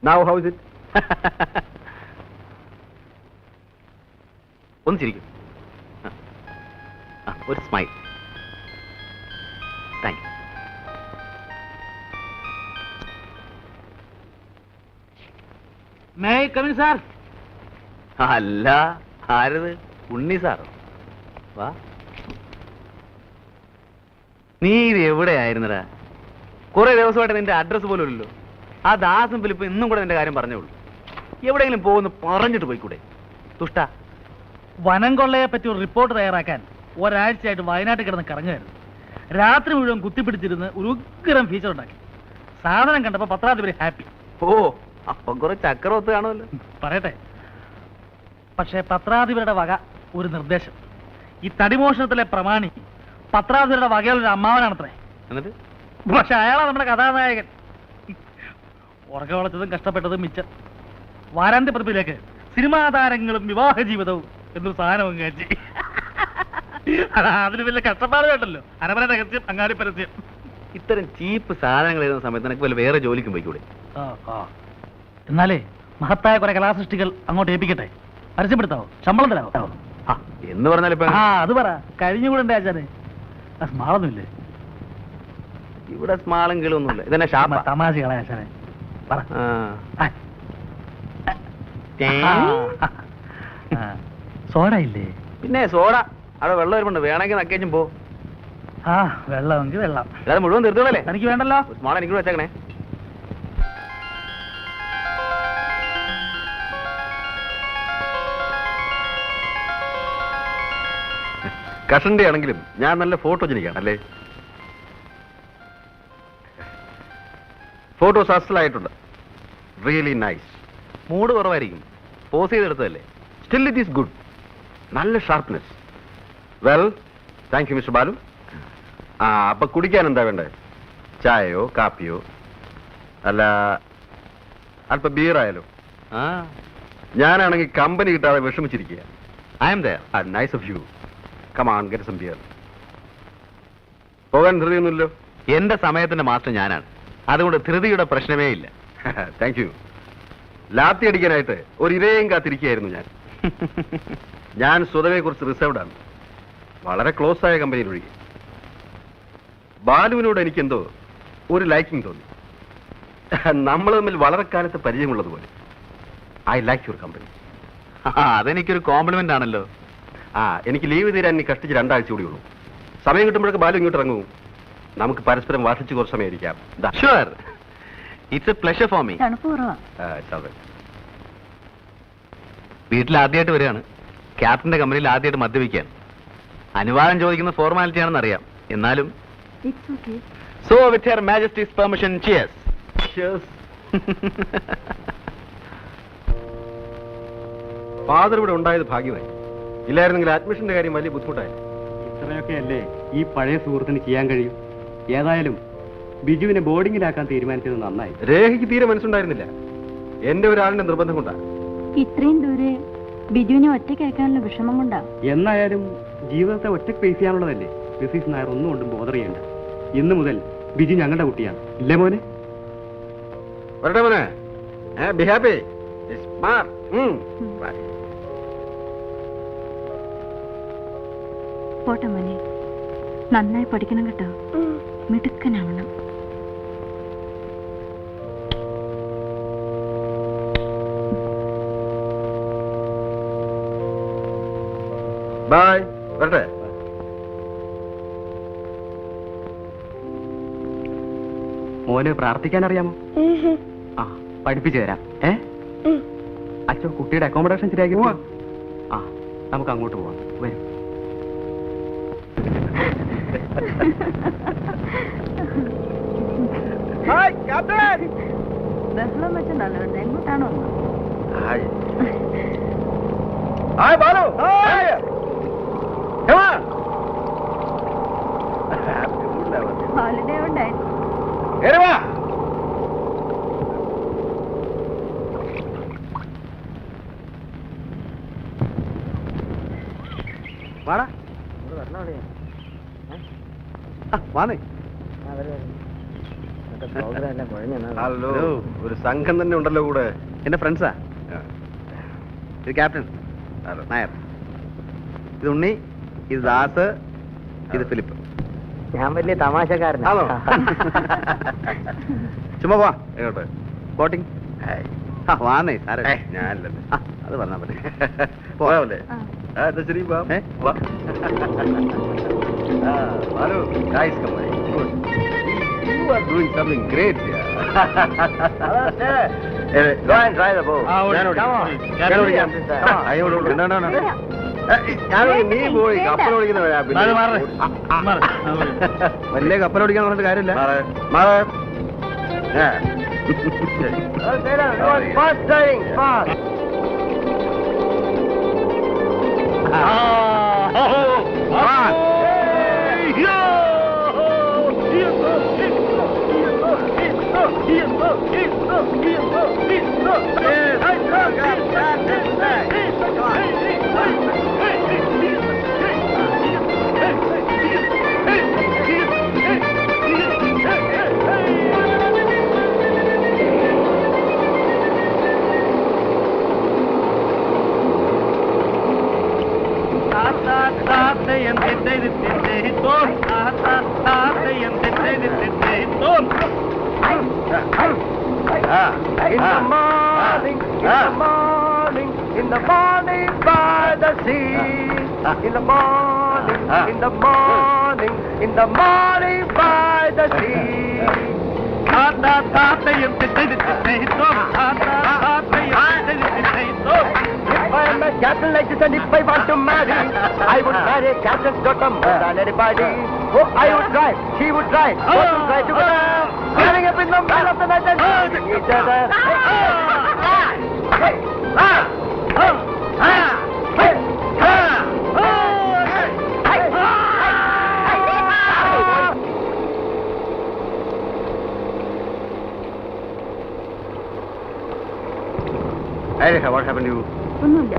Now how is it? ഒന്ന് ചിരിക്കും. ഒരു smile. Thank you. May come in sir? അല്ല, ആരത്? ഉണ്ണി സാറോ? വാ. നീ ഇത് എവിടെയായിരുന്നടാ? കുറെ ദിവസമായിട്ട് നിന്റെ അഡ്രസ് പോലും ഇല്ലല്ലോ. ആ ദാസും ഫിലിപ്പ് ഇന്നും കൂടെ നിന്റെ കാര്യം പറഞ്ഞോളൂ. എവിടെയെങ്കിലും പോകുന്നു പറഞ്ഞിട്ട് പോയിക്കൂടെ? തുഷ്ട. വനം കൊള്ളയെ പറ്റി ഒരു റിപ്പോർട്ട് തയ്യാറാക്കാൻ ഒരാഴ്ചയായിട്ട് വയനാട്ടിൽ കിടന്ന് കറങ്ങുമായിരുന്നു. രാത്രി മുഴുവൻ കുത്തിപ്പിടിച്ചിരുന്ന് ഒരു ഉഗ്രം ഫീച്ചർ ഉണ്ടാക്കി. സാധനം കണ്ടപ്പോൾ പത്രാധിപര് ഹാപ്പി. ഓ, അപ്പം കുറെ ചക്രവത്ത് കാണുമല്ലോ. പറയട്ടെ, പക്ഷേ പത്രാധിപരുടെ വക ഒരു നിർദ്ദേശം. ഈ തടിമോഷണത്തിലെ പ്രമാണി പത്രാധിപരുടെ വകയിലൊരു അമ്മാവനാണത്രേ. എന്നിട്ട് പക്ഷെ അയാളാണ് നമ്മുടെ കഥാനായകൻ. ഉറക്കം വളച്ചതും കഷ്ടപ്പെട്ടതും മിച്ചം. വാരാന്ത്യ പതിപ്പിലേക്ക് സിനിമാ താരങ്ങളും വിവാഹ ജീവിതവും എന്നൊരു സാധനം കാച്ചി. അതിന് വലിയ കഷ്ടപ്പാട് വേണ്ടല്ലോ. അരമന രഹസ്യം, അങ്ങാടി പരസ്യം. ഇത്തരം ചീപ്പ് സാധനങ്ങൾ എഴുതുന്ന സമയത്ത് നിനക്ക് വല്ല വേറെ ജോലിക്കും പോയിക്കൂടെ? എന്നാലേ മഹത്തായ കുറെ കലാസൃഷ്ടികൾ അങ്ങോട്ട് ഏൽപ്പിക്കട്ടെ. പരസ്യപ്പെടുത്താവോ? ശമ്പളം തരാവോ? എന്ന് പറഞ്ഞാൽ ഇപ്പൊ അത് പറ. കഴിഞ്ഞുകൂടെ ആചാരെ? സ്മാളൊന്നുമില്ലേ ഇവിടെ? സ്മാളും കിളൊന്നുമില്ല. ഇതെന്നെ ഷാപ്പ. തമാശ കളയാശാനെ പറ. സോഡ ഇല്ലേ? പിന്നെ സോഡ അവിടെ വെള്ളം വരുന്നുണ്ട്. വേണമെങ്കിൽ നക്കേച്ചും പോ. വെള്ളമെങ്കിൽ വെള്ളം. അല്ലാതെ മുഴുവൻ തീർത്തോളല്ലേ? എനിക്ക് വേണ്ടല്ലോ. സ്മാൾ എനിക്ക് വെച്ചേക്കണേ. കഷന്റെ ആണെങ്കിലും ഞാൻ നല്ല ഫോട്ടോജനിക്കാണ് അല്ലേ? ഫോട്ടോസ് അസലായിട്ടുണ്ട്. Really nice. മൂഡ് കുറവായിരിക്കും, പോസ് ചെയ്തെടുത്തതല്ലേ. Still it is good. നല്ല sharpness. Well, thank you mister Balu. അപ്പൊ കുടിക്കാൻ എന്താ വേണ്ടത്? ചായയോ കാപ്പിയോ അല്ല അല്പം ബിയറായാലോ? ഞാനാണെങ്കിൽ കമ്പനി കിട്ടാതെ വിഷമിച്ചിരിക്കുക. I'm there. Nice of you. Come on, get some beer. പോകാൻ ധൃതിയൊന്നുമില്ലോ? എന്റെ സമയത്തിന്റെ മാസ്റ്റർ ഞാനാണ്, അതുകൊണ്ട് ധൃതിയുടെ പ്രശ്നമേ ഇല്ല. Thank you. ലാത്തി അടിക്കാനായിട്ട് ഒരു ഇരയും കാത്തിരിക്കുകയായിരുന്നു ഞാൻ. ഞാൻ സ്വതവേ കുറിച്ച് റിസർവ്ഡ് ആണ്, വളരെ ക്ലോസ് ആയ കമ്പനിയിലൊഴികെ. ബാലുവിനോട് എനിക്കെന്തോ ഒരു ലൈക്കിംഗ് തോന്നി. നമ്മൾ തമ്മിൽ വളരെ കാലത്ത് പരിചയമുള്ളതുപോലെ. I like your company. അതെനിക്കൊരു കോംപ്ലിമെന്റ് ആണല്ലോ. എനിക്ക് ലീവ് തീരാൻ ഇനി കഷ്ടിച്ച് 2 ആഴ്ച കൂടി ഉള്ളൂ. സമയം കിട്ടുമ്പോഴൊക്കെ ബാലു ഇങ്ങോട്ട് ഇറങ്ങും. നമുക്ക് പരസ്പരം വാർഷിച്ച് കുറച്ച് സമയം ഇരിക്കാം. Sure, it's A pleasure for me. വീട്ടിൽ ആദ്യമായിട്ട് വരികയാണ്, ക്യാപ്റ്റന്റെ കമ്പനിയിൽ ആദ്യമായിട്ട് മദ്യപിക്കാൻ. അനുവാദം ചോദിക്കുന്ന ഫോർമാലിറ്റി ആണെന്ന് അറിയാം, എന്നാലും so with her Majesty's permission, cheers. Father ഇവിടെ ഉണ്ടായത് ഭാഗ്യമായി. ഇല്ലായിരുന്നെങ്കിൽ അഡ്മിഷന്റെ കാര്യം വലിയ ബുദ്ധിമുട്ടായി. ഇത്രയൊക്കെ അല്ലേ ഈ പഴയ സുഹൃത്തിന് ചെയ്യാൻ കഴിയും. ഏതായാലും ബിജുവിനെ ബോർഡിങ്ങിലാക്കാൻ തീരുമാനിച്ചത് നന്നായി. രേഖയ്ക്ക് തീരെ മനസ്സുണ്ടായിരുന്നില്ല, എന്റെ ഒരാളിന്റെ നിർബന്ധം കൊണ്ടാണ്. ഇത്രയും ദൂരെ ബിജുവിനെ ഒറ്റയ്ക്ക് അയക്കാനുള്ള വിഷമം കൊണ്ടാ. എന്നായാലും ജീവിതത്തെ ഒറ്റയ്ക്ക് ഫേസ് ചെയ്യാനുള്ളതല്ലേ. മിസ്സിസ് നായർ ഒന്നും കൊണ്ടും ബോധർ ചെയ്യണ്ട. ഇന്നു മുതൽ ബിജു ഞങ്ങളുടെ കുട്ടിയാണ്, ഇല്ലേ മോനെ? വരട്ടെ മോനെ. Be happy. പോട്ടെ മോനെ, നന്നായി പഠിക്കണം കേട്ടോ, മിടുക്കനാവണം. ബൈ. വരട്ടെ. മോന് പ്രാർത്ഥിക്കാൻ അറിയാമോ? പഠിപ്പിച്ചു തരാം. അച്ഛൻ കുട്ടിയുടെ അക്കോമഡേഷൻ ശരിയാക്കി. നമുക്ക് അങ്ങോട്ട് പോവാം. വരും. ബഹളം വെച്ച് നല്ലതുണ്ട്. എങ്ങോട്ടാണോ? ഹോളിഡേ ഉണ്ടായി. ഹലോ, ഒരു സംഘം തന്നെ ഉണ്ടല്ലോ കൂടെ. എന്റെ ഫ്രണ്ട്സാ. ഇത് ക്യാപ്റ്റൻ നായർ, ഇത് ഉണ്ണി, ഇത് ദാസ്, ഇത് ഫിലിപ്പ്. ഞാൻ വലിയ തമാശക്കാരനാണോ? ചുമ്മാ പോവാ. എങ്ങോട്ട്? ബോട്ടിംഗ്. വാന്നേ സാറേ. ഞാനല്ലേ. അത് പറഞ്ഞാ മതി. പോയാവല്ലേ? ശരി. Hello guys, come on. Good. You are doing something great here. Go and try the boat. നീ പോയി കപ്പലോടിക്കുന്നവരാ. വലിയ കപ്പലോടിക്കാൻ പറഞ്ഞിട്ട് കാര്യമില്ല. Fast diving, fast. In the morning by the sea. In the morning, in the morning, in the morning by the sea. If I am a Captain like this, and if I want to marry, I would marry Captain's daughter more than anybody. Oh, I would drive, she would drive, both would drive together, standing up in the middle of the night and kissing each other. Hey, Rekha, what happened to you? ഒന്നുമില്ല.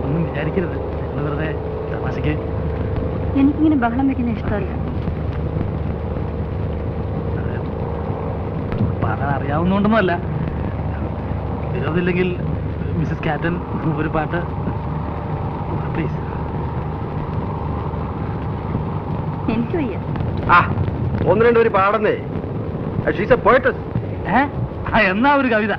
ഒന്നും വിചാരിക്കരുത്, ഞങ്ങൾ വെറുതെ തമാശക്ക്. എനിക്കിങ്ങനെ ബഹളം വെക്കുന്ന ഇഷ്ടമല്ല. പാടാൻ അറിയാവുന്നതുകൊണ്ടൊന്നുമല്ല. വിരോധമില്ലെങ്കിൽ മിസ്സസ് കാറ്റൻ ഒരു പാട്ട് പ്ലീസ്. എനിക്ക് വയ്യ. ഒന്ന് രണ്ടുപേര് പാടുന്നേ. She's a poetess. എന്നാ ഒരു കവിത.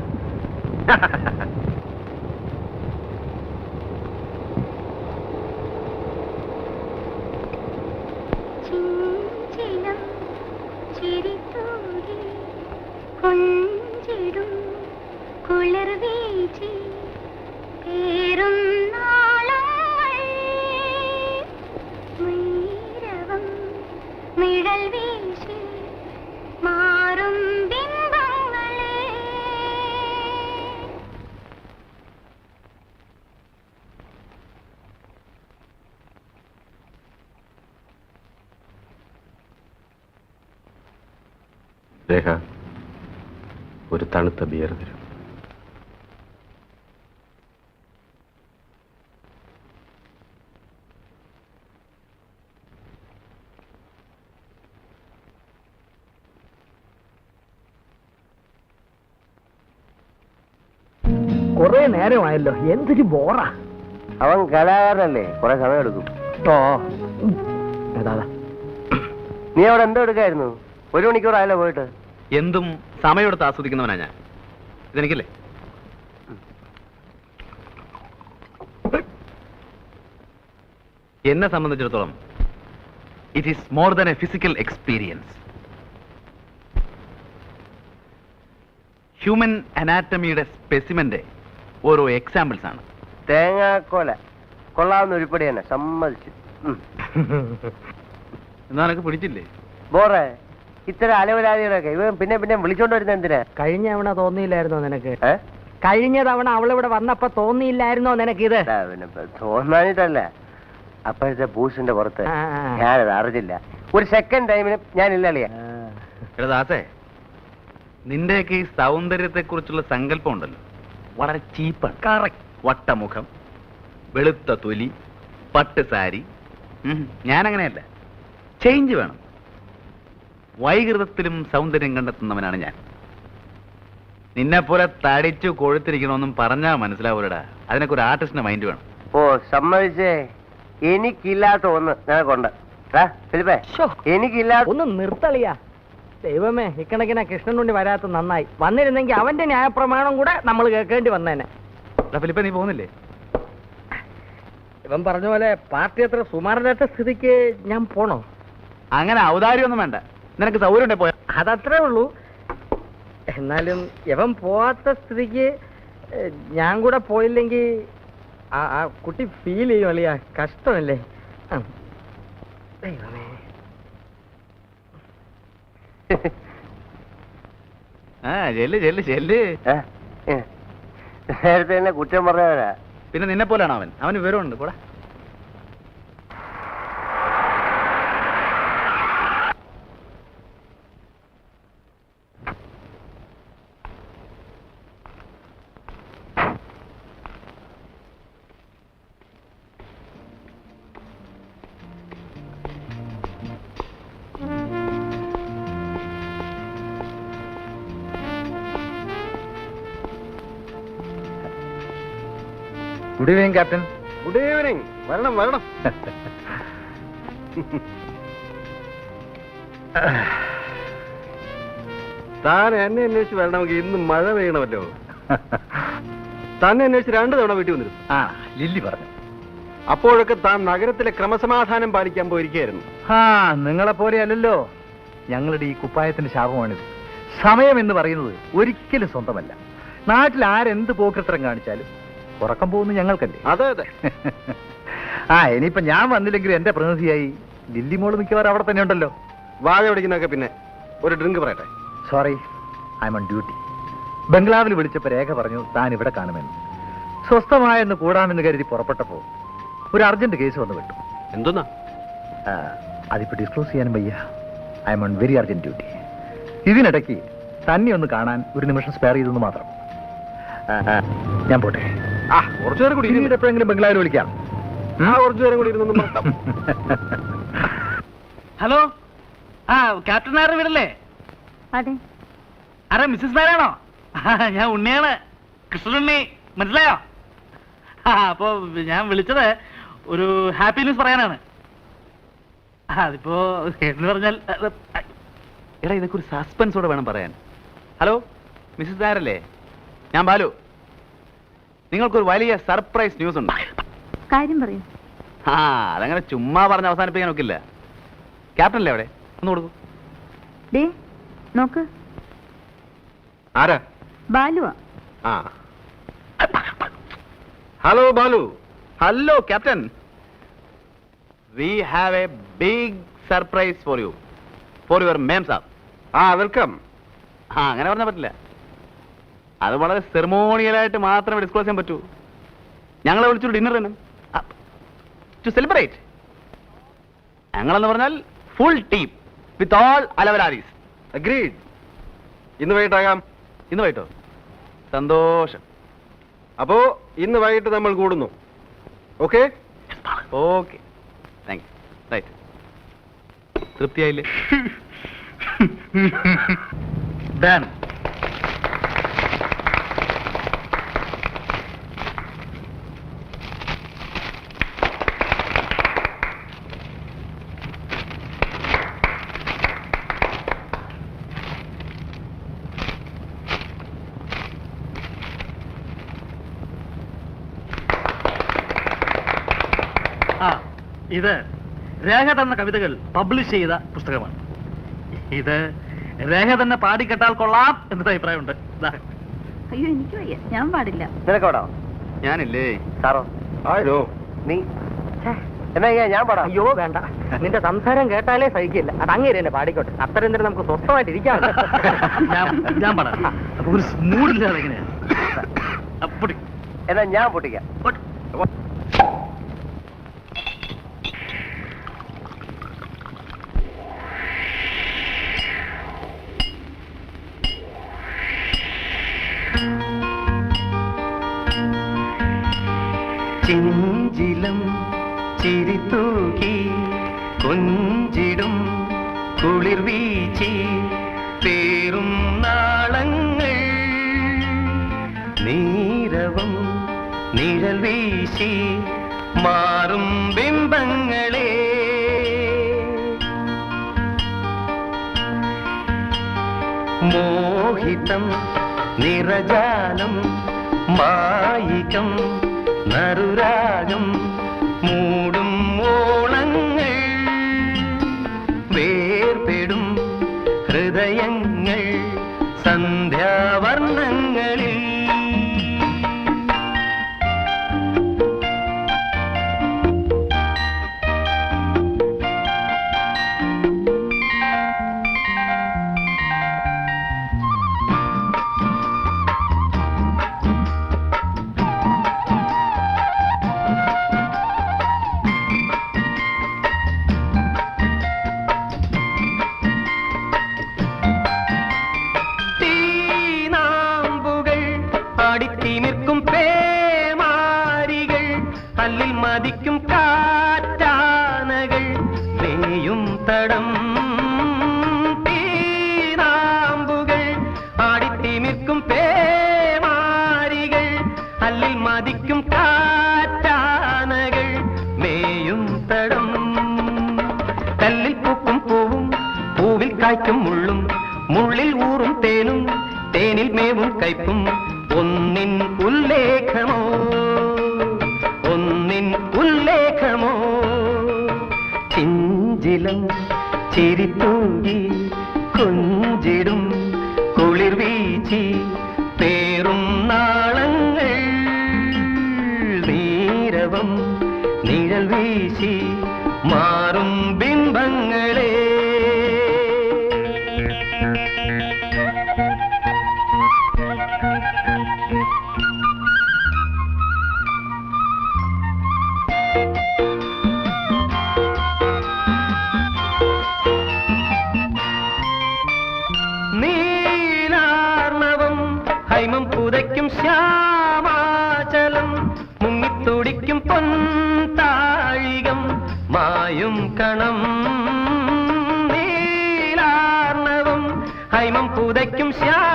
രേഖ, ഒരു തണുത്ത ബിയർ തരും. കുറെ നേരമായല്ലോ, എന്തൊരു ബോറാ. അവൻ കലാകാരനല്ലേ, കുറെ സമയം എടുക്കും. ഓ ഏതാ നീ അവിടെ എന്തോ എടുക്കായിരുന്നു? 1 മണിക്കൂറായല്ലോ പോയിട്ട്. എന്തും സമയമെടുത്ത് ആസ്വദിക്കുന്നവനാ ഞാൻ. ഇതെനിക്കല്ലേ? എന്നെ സംബന്ധിച്ചിടത്തോളം it is more than a physical experience. Human അനാറ്റമിയുടെ സ്പെസിമെന്റെ ഓരോ എക്സാമ്പിൾസ് ആണ്. തേങ്ങാക്കോല കൊള്ളാവുന്ന ഉരുപ്പടി തന്നെ, സമ്മതിച്ചു. എന്നാ നിനക്ക് പിടിച്ചില്ലേ? ബോറേ, ഇത്തരം അലവലാദികളൊക്കെ ഇവൻ പിന്നെ പിന്നെ വിളിച്ചോണ്ട് വരുന്ന എന്തിനാ? കഴിഞ്ഞ തവണ തോന്നിയില്ലായിരുന്നോ നിനക്ക്? കഴിഞ്ഞ തവണ അവളിവിടെ വന്നപ്പോ തോന്നിയില്ലായിരുന്നോ നിനക്ക് ഇത്? തോന്നാനിട്ടല്ല, അപ്പോഴത്തെ ബൂസിന്റെ പുറത്ത് ഞാനത് അറിഞ്ഞില്ല. ഒരു സെക്കൻഡ് ടൈമിന് ഞാനില്ലല്ലേ. ദാസേ, നിന്റെയൊക്കെ ഈ സൗന്ദര്യത്തെ കുറിച്ചുള്ള സങ്കല്പം ഉണ്ടല്ലോ, വളരെ ചീപ്പാണ്. കറക്റ്റ്. വട്ടമുഖം, വെളുത്ത തൊലി, പട്ട് സാരി. ഞാനങ്ങനെയല്ല, ചേഞ്ച് വേണം. വൈകൃതത്തിലും സൗന്ദര്യം കണ്ടെത്തുന്നവനാണ് ഞാൻ. നിന്നെപ്പോലെ തടിച്ചു കൊഴുത്തിരിക്കണമെന്നും പറഞ്ഞാൽ മനസ്സിലാവൂലടാ. അതിനൊക്കെ ഒരു ആർട്ടിസ്റ്റിന്റെ മൈൻഡ് വേണം. ഓ സമ്മതിച്ചേ, എനിക്കില്ലാത്ത ഒന്ന് നിനക്കുണ്ട്. എനിക്കില്ലാത്ത ഒന്ന് നിർത്തളിയാ. ദൈവമേ, ഇക്കണക്കിനാ കൃഷ്ണനുണ്ണി വരാത്ത നന്നായി. വന്നിരുന്നെങ്കിൽ അവന്റെ ന്യായപ്രമാണം കൂടെ നമ്മൾ കേൾക്കേണ്ടി വന്നേനെ. ഫിലിപ്പ, നീ പോകുന്നില്ലേ? ഇവൻ പറഞ്ഞ പോലെ പാർട്ടി അത്ര സുമാരനാത്ത സ്ഥിതിക്ക് ഞാൻ പോണോ? അങ്ങനെ ഔദാര്യമൊന്നും വേണ്ട. നിനക്ക് സൗകര്യം ഉണ്ടേ പോയാ. അതത്രേ ഉള്ളൂ. എന്നാലും ഇവൻ പോവാത്ത സ്ഥിതിക്ക് ഞാൻ കൂടെ പോയില്ലെങ്കിൽ ആ കുട്ടി ഫീൽ ചെയ്യും അളിയാ. കഷ്ടമല്ലേ? ദൈവമേ. ചെല്ല് ചെല്ല് ചെല്ല്. നേരത്തെ തന്നെ കുറ്റം പറഞ്ഞവരാ. പിന്നെ നിന്നെ പോലെയാണ് അവൻ. അവന് വിവരമുണ്ട്. പോടാ. Good evening captain. Good evening. വരണം വരണം. താൻ എന്നെ അന്വേഷിച്ച് വരണമെങ്കിൽ ഇന്ന് മഴ പെയ്യണമല്ലോ. തന്നെ അന്വേഷിച്ച് 2 തവണ വീട്ടിൽ വന്നിരുന്നു. ലില്ലി പറഞ്ഞു. അപ്പോഴൊക്കെ താൻ നഗരത്തിലെ ക്രമസമാധാനം പാലിക്കാൻ പോയിരിക്കുകയായിരുന്നു. നിങ്ങളെ പോലെ അല്ലല്ലോ ഞങ്ങളുടെ ഈ കുപ്പായത്തിന്റെ ശാപമാണിത്. സമയം എന്ന് പറയുന്നത് ഒരിക്കലും സ്വന്തമല്ല. നാട്ടിൽ ആരെന്ത് പോക്കൃത്രം കാണിച്ചാലും ഉറക്കം പോകുന്നത് ഞങ്ങൾക്കല്ലേ. അതെ അതെ. ഇനിയിപ്പോ ഞാൻ വന്നില്ലെങ്കിലും എന്റെ പ്രതിനിധിയായി ലില്ലിമോള് മിക്കവാറും അവിടെ തന്നെ ഉണ്ടല്ലോ. വാഴ പിടിക്കുന്നൊക്കെ പിന്നെ ഒരു ഡ്രിങ്ക് പറയട്ടെ. Sorry, I'm on duty. ബംഗ്ലാവിൽ വിളിച്ചപ്പോ രേഖ പറഞ്ഞു താൻ ഇവിടെ കാണുമെന്ന്. സ്വസ്ഥമായെന്ന് കൂടാമെന്ന് കരുതി പുറപ്പെട്ടപ്പോ ഒരു അർജന്റ് കേസ് വന്ന് വിട്ടു. എന്തോന്നാ? അതിപ്പോ ഡിസ്ക്ലോസ് ചെയ്യാനും വയ്യ. I M on very urgent duty. ഇതിനിടയ്ക്ക് തന്നെ ഒന്ന് കാണാൻ ഒരു നിമിഷം സ്പെയർ ചെയ്തെന്ന് മാത്രം. ഞാൻ പോട്ടെ. കുറച്ചു നേരം കൂടി പിന്നീട് എപ്പോഴെങ്കിലും ബംഗ്ലാവിൽ വിളിക്കാം. കുറച്ചു നേരം കൂടി ഇരുന്നൊന്നും പറയാം. ഹലോ, ക്യാപ്റ്റൻ നായർ വീടല്ലേ? അതെ. ആരാ, മിസ്സസ് നായരാണോ? ഞാൻ ഉണ്ണിയാണ്, കൃഷ്ണനുണ്ണി. മനസ്സിലായോ? അപ്പോ ഞാൻ വിളിച്ചത് ഒരു ഹാപ്പി ന്യൂസ് പറയാനാണ്. അതിപ്പോ എന്ന് പറഞ്ഞാൽ എടാ, ഇതൊക്കെ ഒരു സസ്പെൻസോടെ വേണം പറയാൻ. ഹലോ, മിസ്സസ് നായരല്ലേ? ഞാൻ ബാലു. നിങ്ങൾക്കൊരു വലിയ സർപ്രൈസ് ന്യൂസ് ഉണ്ട്. കാര്യം പറയൂ. അതങ്ങനെ ചുമ്മാ പറഞ്ഞ് അവസാനിപ്പിക്കാൻ നോക്കില്ല. ക്യാപ്റ്റൻ അല്ലേ അവിടെ? ഒന്ന് കൊടുക്കൂ. ദേ നോക്ക്, ആരാ? ബാലുവാ. Hello Balu. Hello captain. We have a big surprise for you, for your memsahib. Welcome. അങ്ങനെ പറഞ്ഞാൽ പറ്റില്ല. അത് വളരെ സെറിമോണിയലായിട്ട് മാത്രമേ ഡിസ്ക്ലോസ് ചെയ്യാൻ പറ്റൂ. ഞങ്ങളെ വിളിച്ചൊരു ഡിന്നർ തന്നെ ടു സെലിബ്രേറ്റ്. ഞങ്ങളെന്ന് പറഞ്ഞാൽ ഫുൾ ടീം വിത്ത് ഓൾ അലവലാരീസ്. അഗ്രീഡ്. ഇന്ന് വൈകിട്ടാകാം. ഇന്ന് വൈകിട്ടോ? സന്തോഷം. അപ്പോ ഇന്ന് വൈകിട്ട് നമ്മൾ കൂടുന്നു. Okay okay, thank you. Right, തൃപ്തിയായില്ലേ? ഡൺ. ഇത് രേഖ തന്ന കവിതകൾ പബ്ലിഷ് ചെയ്ത പുസ്തകമാണ്. ഇത് രേഖ തന്നെ പാടിക്കെട്ടാൽ കൊള്ളാം എന്നൊരു അഭിപ്രായമുണ്ട്. അയ്യോ, എനിക്ക് വയ്യ, ഞാൻ പാടില്ല. നിനക്കോടാ? ഞാനില്ലേ സാറോ? ആരോ നീ എന്നാ ഞാൻ പാടാം. അയ്യോ വേണ്ട, നിന്റെ സംസാരം കേട്ടാലേ സഹിക്കില്ല. അത് അങ്ങേര് തന്നെ പാടിക്കോട്ടെ. അത്രയും നേരം നമുക്ക് സ്വസ്ഥമായിട്ട് ഇരിക്കാം. ഞാൻ പാടാം. അപ്പൊ ഒരു മൂഡില്ലാതെ എങ്ങനെയാ? എന്നാ ഞാൻ പൊട്ടിക്കാം. ചെഞ്ചിലം ചിരിത്തൂകി കൊഞ്ചിടും കുളിർ വീച്ചി പേറും നാളങ്ങൾ നീരവം നിഴൽ വീശി മാറും ബിംബങ്ങളെ മോഹിതം നിറജാലം മായികം നറുരാഗം മൂടും ഓളങ്ങൾ വേർപെടും ഹൃദയങ്ങൾ സന്ധ്യാവർണ്ണങ്ങളിൽ നിൽക്കും പേമാരികൾ കല്ലിൽ മതിക്കും കാറ്റാനകൾ വേയും തടം തീനാമ്പുകൾ ആടിത്തിമിർക്കും പേമാരികൾ കല്ലിൽ മതിക്കും കാറ്റാനകൾ വേയും തടം കല്ലിൽ പൂക്കും പൂവും പൂവിൽ കായ്ക്കും മുള്ളും മുള്ളിൽ ഊറും തേനും തേനിൽ മേവും കയ്പും ഒന്നിൻ ഉല്ലേഖമോ ഒന്നിൻ ഉല്ലേഖമോ ചിഞ്ചിലം ചിരിത്തൂങ്ങി കൊഞ്ചിടും കുളിർ വീച്ചി പേറും നാളങ്ങൾ നീരവം നിഴൽ വീശി മാറും ബിംബങ്ങളെ നീലാർണവം ഹൈമം പുതയ്ക്കും ശ്യാമാചലം മുങ്ങിത്തുടിക്കും പൊൻതാഴികം മായും കണം നീലാർണവം ഹൈമം പുതയ്ക്കും ശ്യാമാചലം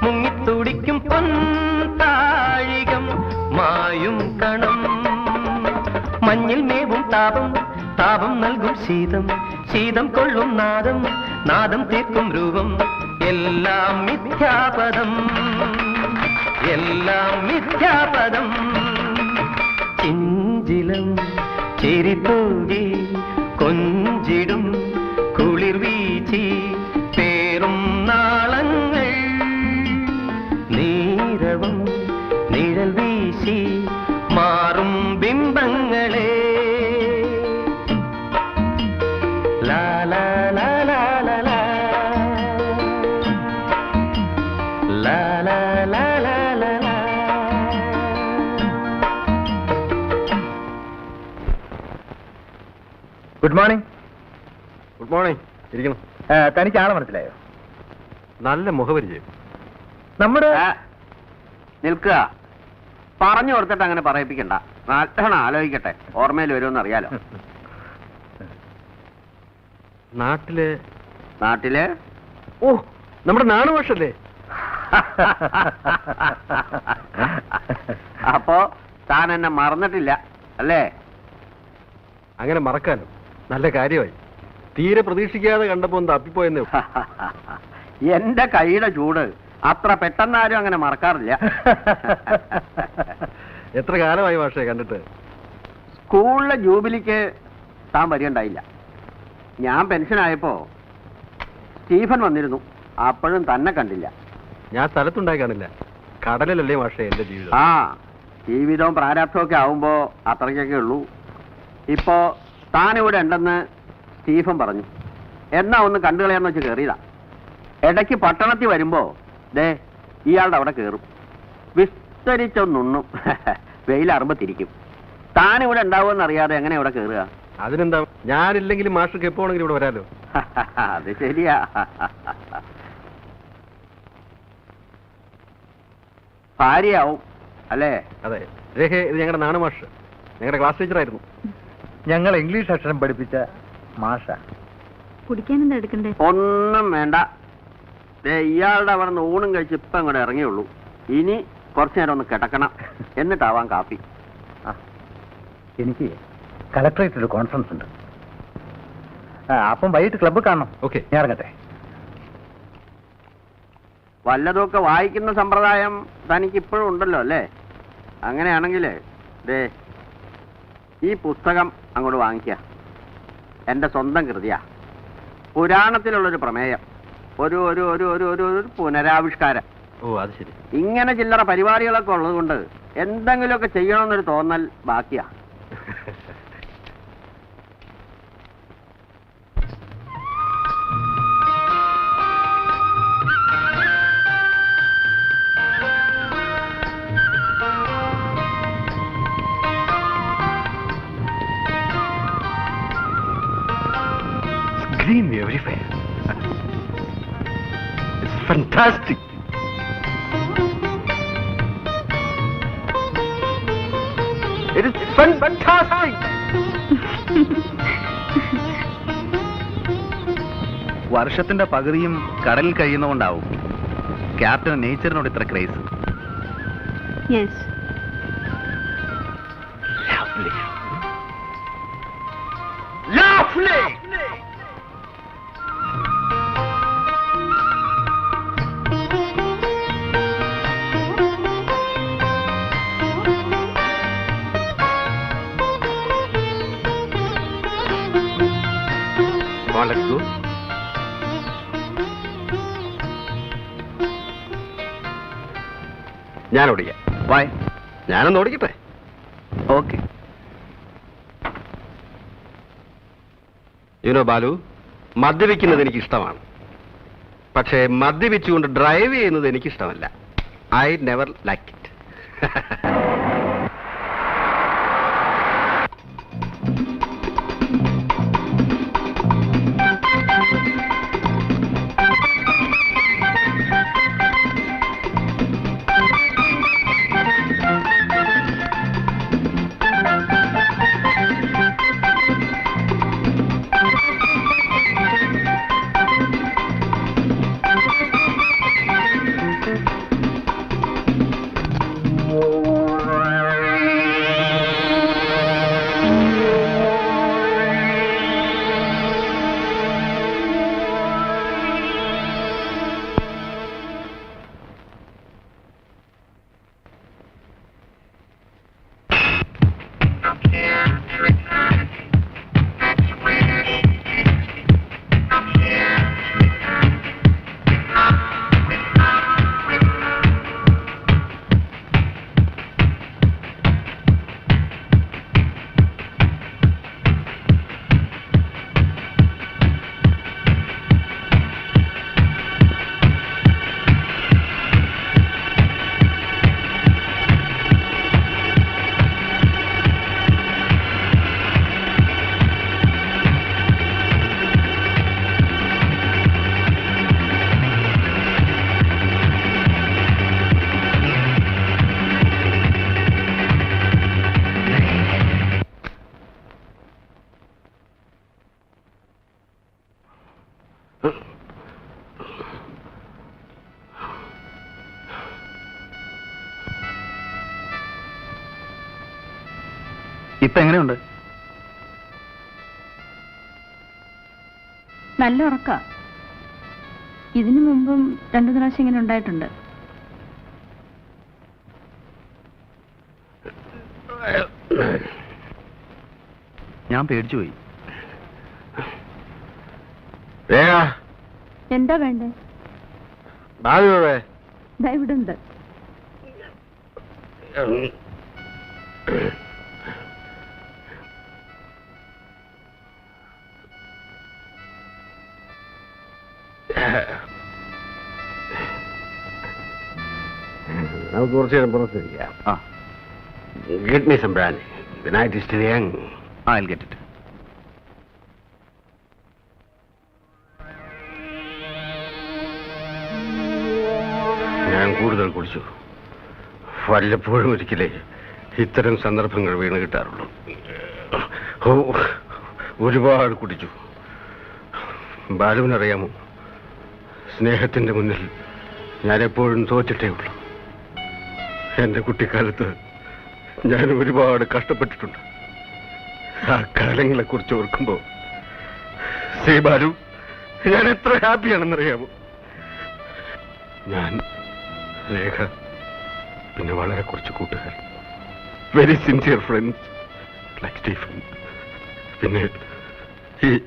മുങ്ങിത്തുടിക്കും പൊൻതാഴികം മായും കണം മഞ്ഞിൽ മേവും താപം താപം നൽകും ശീതം ശീതം കൊള്ളും നാദം നാദം തീർക്കും രൂപം എല്ലാം മിഥ്യാപദം എല്ലാം മിഥ്യാപദം ചിഞ്ചിലം ചിരിത്തൂകി കൊഞ്ചിടും കുളിർ വീച്ചി പേറും നാളങ്ങൾ നീരവം നിഴൽ വീശി മാറും ബിംബങ്ങളെ ലാ ലാ ലാ ലാ ലാ ലാ ലാ ലാ ലാ ലാ ലാ ലാ. Good morning. Good morning. ഇരിക്കണം. തനിക്ക് ആളെ മനസ്സിലായോ? നല്ല മുഖപരിചയം. നമ്മുടെ നിൽക്കുക. പറഞ്ഞു കൊടുത്തിട്ട് അങ്ങനെ പറയിപ്പിക്കണ്ട. നല്ലോണം ആലോചിക്കട്ടെ, ഓർമ്മയിൽ വരുമെന്ന് അറിയാലോ. നാട്ടിലെ ഓ നമ്മുടെ നാണുഭാഷല്ലേ? അപ്പോ താൻ എന്നെ മറന്നിട്ടില്ല അല്ലേ? അങ്ങനെ മറക്കാനും നല്ല കാര്യമായി. തീരെ പ്രതീക്ഷിക്കാതെ കണ്ടപ്പോ ഒന്ന് തപ്പിപ്പോയെന്നേ. എന്റെ കൈയുടെ ചൂട് അത്ര പെട്ടെന്നാരും അങ്ങനെ മറക്കാറില്ല. എത്ര കാലമായി ഭാഷയെ കണ്ടിട്ട്? സ്കൂളിലെ ജൂബിലിക്ക് താൻ വരികയുണ്ടായില്ല. ഞാൻ പെൻഷനായപ്പോ സ്റ്റീഫൻ വന്നിരുന്നു. അപ്പോഴും തന്നെ കണ്ടില്ല. ഞാൻ സ്ഥലത്തുണ്ടായി കാണില്ല. കടലിലല്ലേ ഭാഷ എന്റെ ജീവിതം. ആ ജീവിതവും പ്രാരാബ്ധവും ഒക്കെ ആവുമ്പോ അത്രയ്ക്കൊക്കെ ഉള്ളൂ. ഇപ്പോ താനിവിടെ ഉണ്ടെന്ന് സ്റ്റീഫൻ പറഞ്ഞു. എന്നാ ഒന്ന് കണ്ടുകളയാന്ന് വെച്ച് കയറിയതാ. ഇടയ്ക്ക് പട്ടണത്തിൽ വരുമ്പോ ദേ ഇയാളുടെ അവിടെ കയറും. വിസ്തരിച്ചൊന്നുണ്ണും. വെയിലറുമ്പോ തിരിക്കും. താനിവിടെ ഉണ്ടാവുമെന്ന് അറിയാതെ എങ്ങനെ ഇവിടെ കയറുക? അതിനെന്താ, ഞാനില്ലെങ്കിലും മാഷക്ക് എപ്പോ ആണെങ്കിലും ഇവിടെ വരാലോ. അത് ശരിയാ. ഭാര്യയാവും അല്ലേ? അതെ. രേഖേ, ഇത് ഞങ്ങളുടെ നാണു മാഷ്, ഞങ്ങളുടെ ക്ലാസ് ടീച്ചറായിരുന്നു. ഞങ്ങൾ ഇംഗ്ലീഷ് അക്ഷരം പഠിപ്പിച്ച മാഷ. കുടിക്കാൻ എന്താ എടുക്കണ്ടേ? ഒന്നും വേണ്ട. ഇയാളുടെ അവിടെ നിന്ന് ഊണും കഴിച്ച് ഇപ്പം അങ്ങോട്ട് ഇറങ്ങിയുള്ളൂ. ഇനി കുറച്ചു നേരം ഒന്ന് കിടക്കണം, എന്നിട്ടാവാം കാപ്പി. എനിക്ക് കളക്ടറേറ്റിൽ ഒരു കോൺഫറൻസ് ഉണ്ട്. അപ്പം വൈകിട്ട് ക്ലബ്ബ് കാണണം. ഓക്കെ, ഞാൻ ഇറങ്ങട്ടെ. വല്ലതുമൊക്കെ വായിക്കുന്ന സമ്പ്രദായം തനിക്ക് ഇപ്പോഴും ഉണ്ടല്ലോ അല്ലേ? അങ്ങനെയാണെങ്കിൽ ദേ ഈ പുസ്തകം അങ്ങോട്ട് വാങ്ങിക്കുക. എൻ്റെ സ്വന്തം കൃതിയാ. പുരാണത്തിലുള്ളൊരു പ്രമേയം, ഒരു ഒരു ഒരു ഒരു ഒരു ഒരു പുനരാവിഷ്കാരം. ഓ അത് ശരി. ഇങ്ങനെ ചില്ലറ പരിപാടികളൊക്കെ ഉള്ളതുകൊണ്ട് എന്തെങ്കിലുമൊക്കെ ചെയ്യണമെന്നൊരു തോന്നൽ ബാക്കിയാ. Green everywhere. It's fantastic. It is fantastic. വർഷത്തിന്റെ പകുതിയും കടലിൽ കഴിയുന്നതുകൊണ്ടാവും ക്യാപ്റ്റൻ നേച്ചറിനോട് ഇത്ര craze. Yes. Lovely. let's go. ഞാൻ ഓടിക്കാം. വായ്. ഞാനൊന്ന് ഓടിക്കട്ടെ. ഓക്കെ. യുനോ ബാലു, മദ്യപിക്കുന്നത് എനിക്ക് ഇഷ്ടമാണ്. പക്ഷേ മദ്യപിച്ചുകൊണ്ട് ഡ്രൈവ് ചെയ്യുന്നത് എനിക്ക് ഇഷ്ടമല്ല. I never like it. ഇപ്പൊ എങ്ങനെയുണ്ട്? നല്ല ഉറക്ക. ഇതിനു മുമ്പും 2 പ്രാവശ്യം ഇങ്ങനെ ഉണ്ടായിട്ടുണ്ട്. ഞാൻ പേടിച്ചു പോയി. എന്താ വേണ്ടേ? ദാ ഇവിടെ ഉണ്ട്. നമുക്ക് കുറച്ച് നേരം പുറത്തിരിക്കാം. Get me some brandy. The night is still young. I'll get it. ഞാൻ കൂടുതൽ കുടിച്ചു. വല്ലപ്പോഴും ഒരിക്കലേ ഇത്തരം സന്ദർഭങ്ങൾ വീണ് കിട്ടാറുള്ളൂ. ഒരുപാട് കുടിച്ചു. ബാലുവിനറിയാമോ, സ്നേഹത്തിന്റെ മുന്നിൽ ഞാൻ എപ്പോഴും തോറ്റിട്ടേ ഉള്ളൂ. എന്റെ കുട്ടിക്കാലത്ത് ഞാൻ ഒരുപാട് കഷ്ടപ്പെട്ടിട്ടുണ്ട്. ആ കാലങ്ങളെ കുറിച്ച് ഓർക്കുമ്പോ ശ്രീ ബാലു, ഞാൻ എത്ര ഹാപ്പിയാണെന്നറിയാമോ. ഞാൻ, രേഖ, പിന്നെ വളരെ കുറച്ച് കൂട്ടുകാർ, very sincere friends like Stephen, പിന്നെ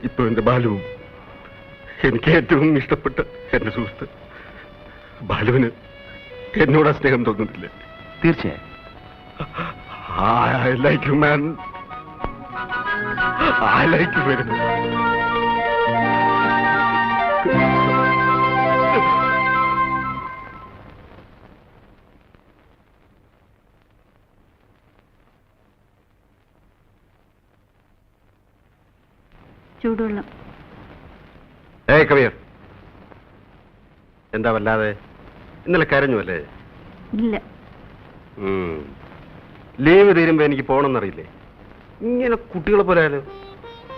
ഇപ്പൊ എന്റെ ബാലുവും, എനിക്ക് ഏറ്റവും ഇഷ്ടപ്പെട്ട എന്റെ സുഹൃത്ത്. ബാലുവിന് എന്നോട് സ്നേഹം തോന്നുന്നില്ല. തീർച്ചയായും. I like you, man. I like you very much. ചൂടുവെള്ളം. Hey, come here. എന്താ വല്ലാതെ? ഇന്നലെ കരഞ്ഞു അല്ലേ? ഇല്ല. ലീവ് തീരുമ്പോ എനിക്ക് പോകണമെന്നറിയില്ലേ? ഇങ്ങനെ കുട്ടികളെ പോലെ ആയാലോ?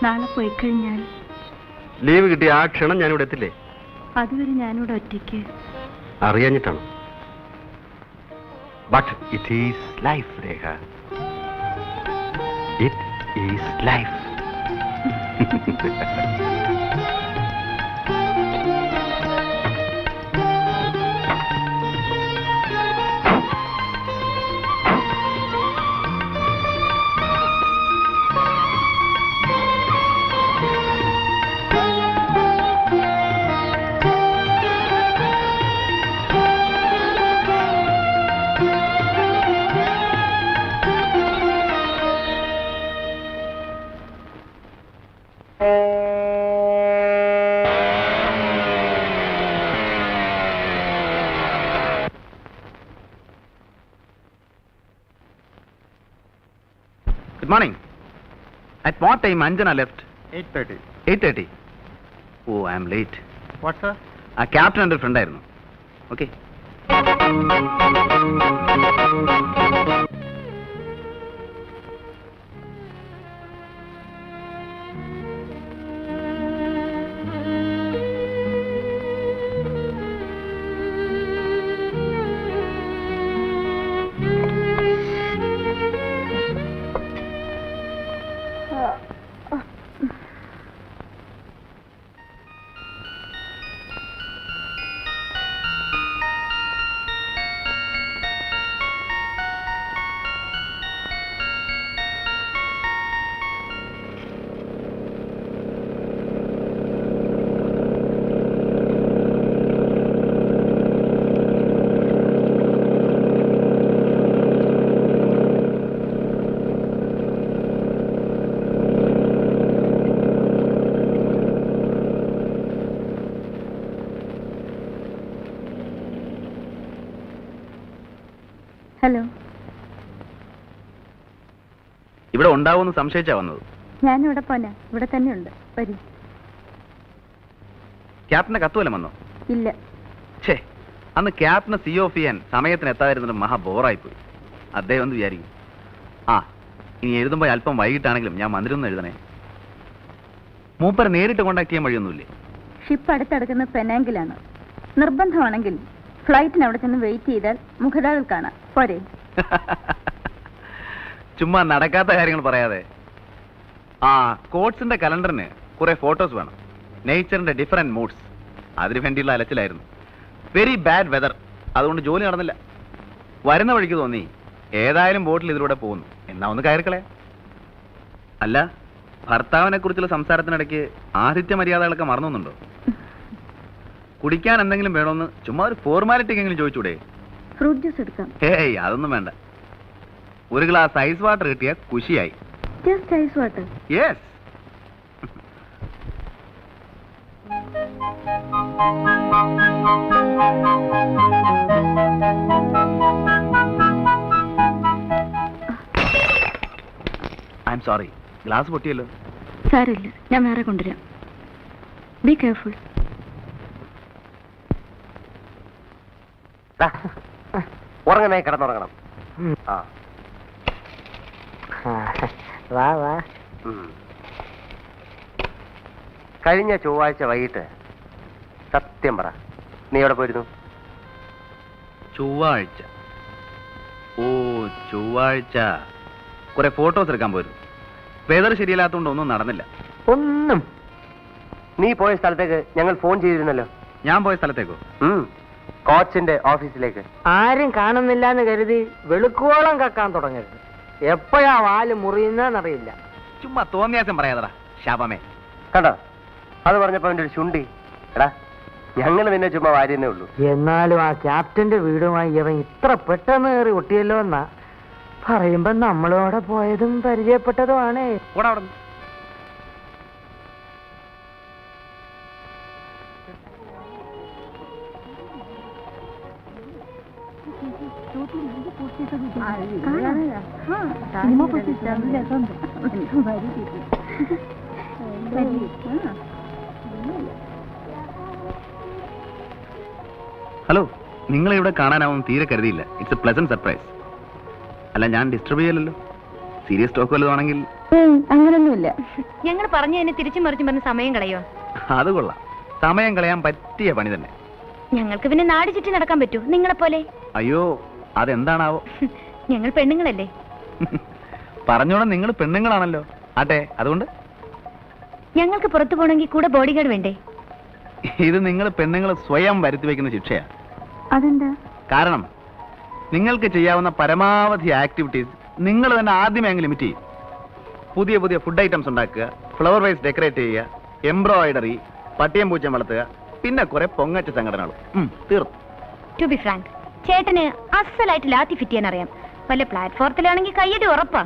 നാളെ പോയി കഴിഞ്ഞാൽ ലീവ് കിട്ടിയ ആ ക്ഷണം ഞാനിവിടെ എത്തില്ലേ? അതുവരെ ഞാനിവിടെ ഒറ്റയ്ക്ക്. അറിയാഞ്ഞിട്ടാണ്. But it is life, Rekha. It is life. Good morning. At what time Anjana left? 8:30. 8:30. Oh, I am late. What, sir? ആ ക്യാപ്റ്റൻ എൻ്റെ ഫ്രണ്ട് ആയിരുന്നു. ഓക്കെ. ഹലോ. ഇവിടെ ഉണ്ടാവുമെന്ന് സംശയിച്ചാ വന്നത്. ഞാനിവിടെ പോനാ, ഇവിടെ തന്നെ ഉണ്ട്. വരി. ക്യാപ്റ്റനെ കത്തുവല്ല വന്നോ? ഇല്ല. ഛേ, അന്ന് ക്യാപ്റ്റനെ സി ഓഫ് ചെയ്യാൻ സമയത്തിന് എത്താതിരുന്നിട്ട് മഹാ ബോറായിപ്പോയി. അദ്ദേഹം ഒന്ന് വിചാരിക്കും. ആ, ഇനി എഴുതുമ്പോൾ അല്പം വൈകിട്ടാണെങ്കിലും ഞാൻ മന്ദിരൊന്നും എഴുതണേ. മൂപ്പരെ നേരിട്ട് കോണ്ടാക്ട് ചെയ്യാൻ വഴിയൊന്നുമില്ലേ? ഷിപ്പ് അടുത്തടുക്കുന്ന പെനാങ്കിലാണ്. നിർബന്ധമാണെങ്കിൽ ഫ്ലൈറ്റിന് അവിടെ ചെന്ന് വെയിറ്റ് ചെയ്താൽ മുഖതാവിൽ കാണാം. പോരെ? ചുമ്മാ നടക്കാത്ത കാര്യങ്ങൾ പറയാതെ. ആ, കോട്സിന്റെ കലണ്ടറിന് കുറെ ഫോട്ടോസ് വേണം. നേച്ചറിന്റെ ഡിഫറെന്റ് മൂഡ്സ്. അതിന് വേണ്ടിയുള്ള അലച്ചിലായിരുന്നു. Very bad weather. അതുകൊണ്ട് ജോലി നടന്നില്ല. വരുന്ന വഴിക്ക് തോന്നി ഏതായാലും ബോട്ടിൽ ഇതിലൂടെ പോകുന്നു, എന്നാ ഒന്ന് കയറിക്കളയാ. അല്ല, ഭർത്താവിനെ കുറിച്ചുള്ള സംസാരത്തിനിടയ്ക്ക് ആതിഥ്യ മര്യാദകളൊക്കെ മറന്നുണ്ടോ? കുടിക്കാൻ എന്തെങ്കിലും വേണമെന്ന് ചുമ്മാ ഒരു ഫോർമാലിറ്റിക്കെങ്കിലും ചോദിച്ചൂടെ? ഫ്രൂട്ട് ജ്യൂസ് എടുക്കാം. ഏയ്, അതൊന്നും വേണ്ട. ഒരു ഗ്ലാസ് ഐസ് വാട്ടർ കിട്ടിയ കുഷിയായി. Just ice water. Yes. I'm sorry, glass പൊട്ടിയല്ലോ. സാരമില്ല, ഞാൻ വേറെ കൊണ്ടുവരാം. Be careful. ഉറങ്ങണേ, കിടന്നുറങ്ങണം. ആ, വാ വാ. കഴിഞ്ഞ ചൊവ്വാഴ്ച വൈകിട്ട് സത്യം പറ, നീ എവിടെ പോയിരുന്നു? ചൊവ്വാഴ്ച? ഓ, ചൊവ്വാഴ്ച കുറെ ഫോട്ടോസ് എടുക്കാൻ പോയിരുന്നു. വെതർ ശരിയല്ലാത്തതുകൊണ്ട് ഒന്നും നടന്നില്ല. ഒന്നും. നീ പോയ സ്ഥലത്തേക്ക് ഞങ്ങൾ ഫോൺ ചെയ്തിരുന്നല്ലോ. ഞാൻ പോയ സ്ഥലത്തേക്കോ? കോച്ചിന്റെ ഓഫീസിലേക്ക്. ആരും കാണുന്നില്ല എന്ന് കരുതി വെളുക്കോളം കക്കാൻ തുടങ്ങരുത്. എപ്പോഴാ വാല് മുറിയുന്നറിയില്ല. ചുമ്മാ തോന്നിയാസം പറയാതടാ ശാപമേ. കണ്ടോ, അത് പറഞ്ഞപ്പോ അവന്റെ ഒരു ശുണ്ടി. എടാ, ഞങ്ങൾ നിന്നെ ചുമ്മാ വാരിയെന്നേ ഉള്ളൂ. എന്നാലും ആ ക്യാപ്റ്റന്റെ വീടുമായി ഇവൻ ഇത്ര പെട്ടെന്ന് കയറി ഒട്ടിയല്ലോ എന്നാ പറയുമ്പോ നമ്മളോടെ പോയതും പരിചയപ്പെട്ടതുമാണ്. കൂടെ അവിടെ ഹലോ, നിങ്ങളെ ഇവിടെ കാണാനാവും തീരെ കരുതിയില്ല. It's a pleasant surprise. അല്ല, ഞാൻ ഡിസ്റ്റർബ് ചെയ്യലല്ലോ. സീരിയസ് ടോക്ക് വല്ലതാണെങ്കിൽ? അങ്ങനൊന്നുമില്ല. ഞങ്ങൾ പറഞ്ഞു തന്നെ തിരിച്ചും മറിച്ചും പറഞ്ഞ് സമയം കളയോ? അത് കൊള്ളാം. സമയം കളയാൻ പറ്റിയ പണി തന്നെ. ഞങ്ങൾക്ക് പിന്നെ നാട് ചുറ്റി നടക്കാൻ പറ്റൂ നിങ്ങളെ പോലെ? അയ്യോ, അതെന്താണാവോ? ഞങ്ങൾ പെണ്ണുങ്ങളല്ലേ. പറഞ്ഞോളാം, നിങ്ങൾ പെണ്ണുങ്ങളാണല്ലോ. ആട്ടെ, അതുകൊണ്ട് ഞങ്ങൾക്ക് പുറത്തു പോകണമെങ്കിൽ കൂടെ ബോഡി ഗാർഡ് വേണ്ടേ? ഇത് നിങ്ങൾ പെണ്ണുങ്ങൾ സ്വയം വരുത്തി വെക്കുന്ന ശിക്ഷയാ. അതെന്താ? കാരണം നിങ്ങൾക്ക് ചെയ്യാവുന്ന പരമാവധി ആക്ടിവിറ്റീസ് നിങ്ങൾ തന്നെ ആദ്യമേ അങ്ങ് ലിമിറ്റ് ചെയ്യും. പുതിയ പുതിയ ഫുഡ് ഐറ്റംസ് ഉണ്ടാക്കുക, ഫ്ലവർ വൈസ് ഡെക്കറേറ്റ് ചെയ്യുക, എംബ്രോയിഡറി, പട്ടിയം പൂച്ചം വളർത്തുക, പിന്നെ കുറെ പൊങ്ങച്ച സംഘടനകളും. തീർന്നു. ടു ബി ഫ്രാങ്ക്, ചേട്ടന് അസലായിട്ട് ലാത്തി ഫിറ്റ് ചെയ്യാൻ അറിയാം. വല്ല പ്ലാറ്റ്ഫോർത്തിലാണെങ്കിൽ കയ്യടി ഉറപ്പാ.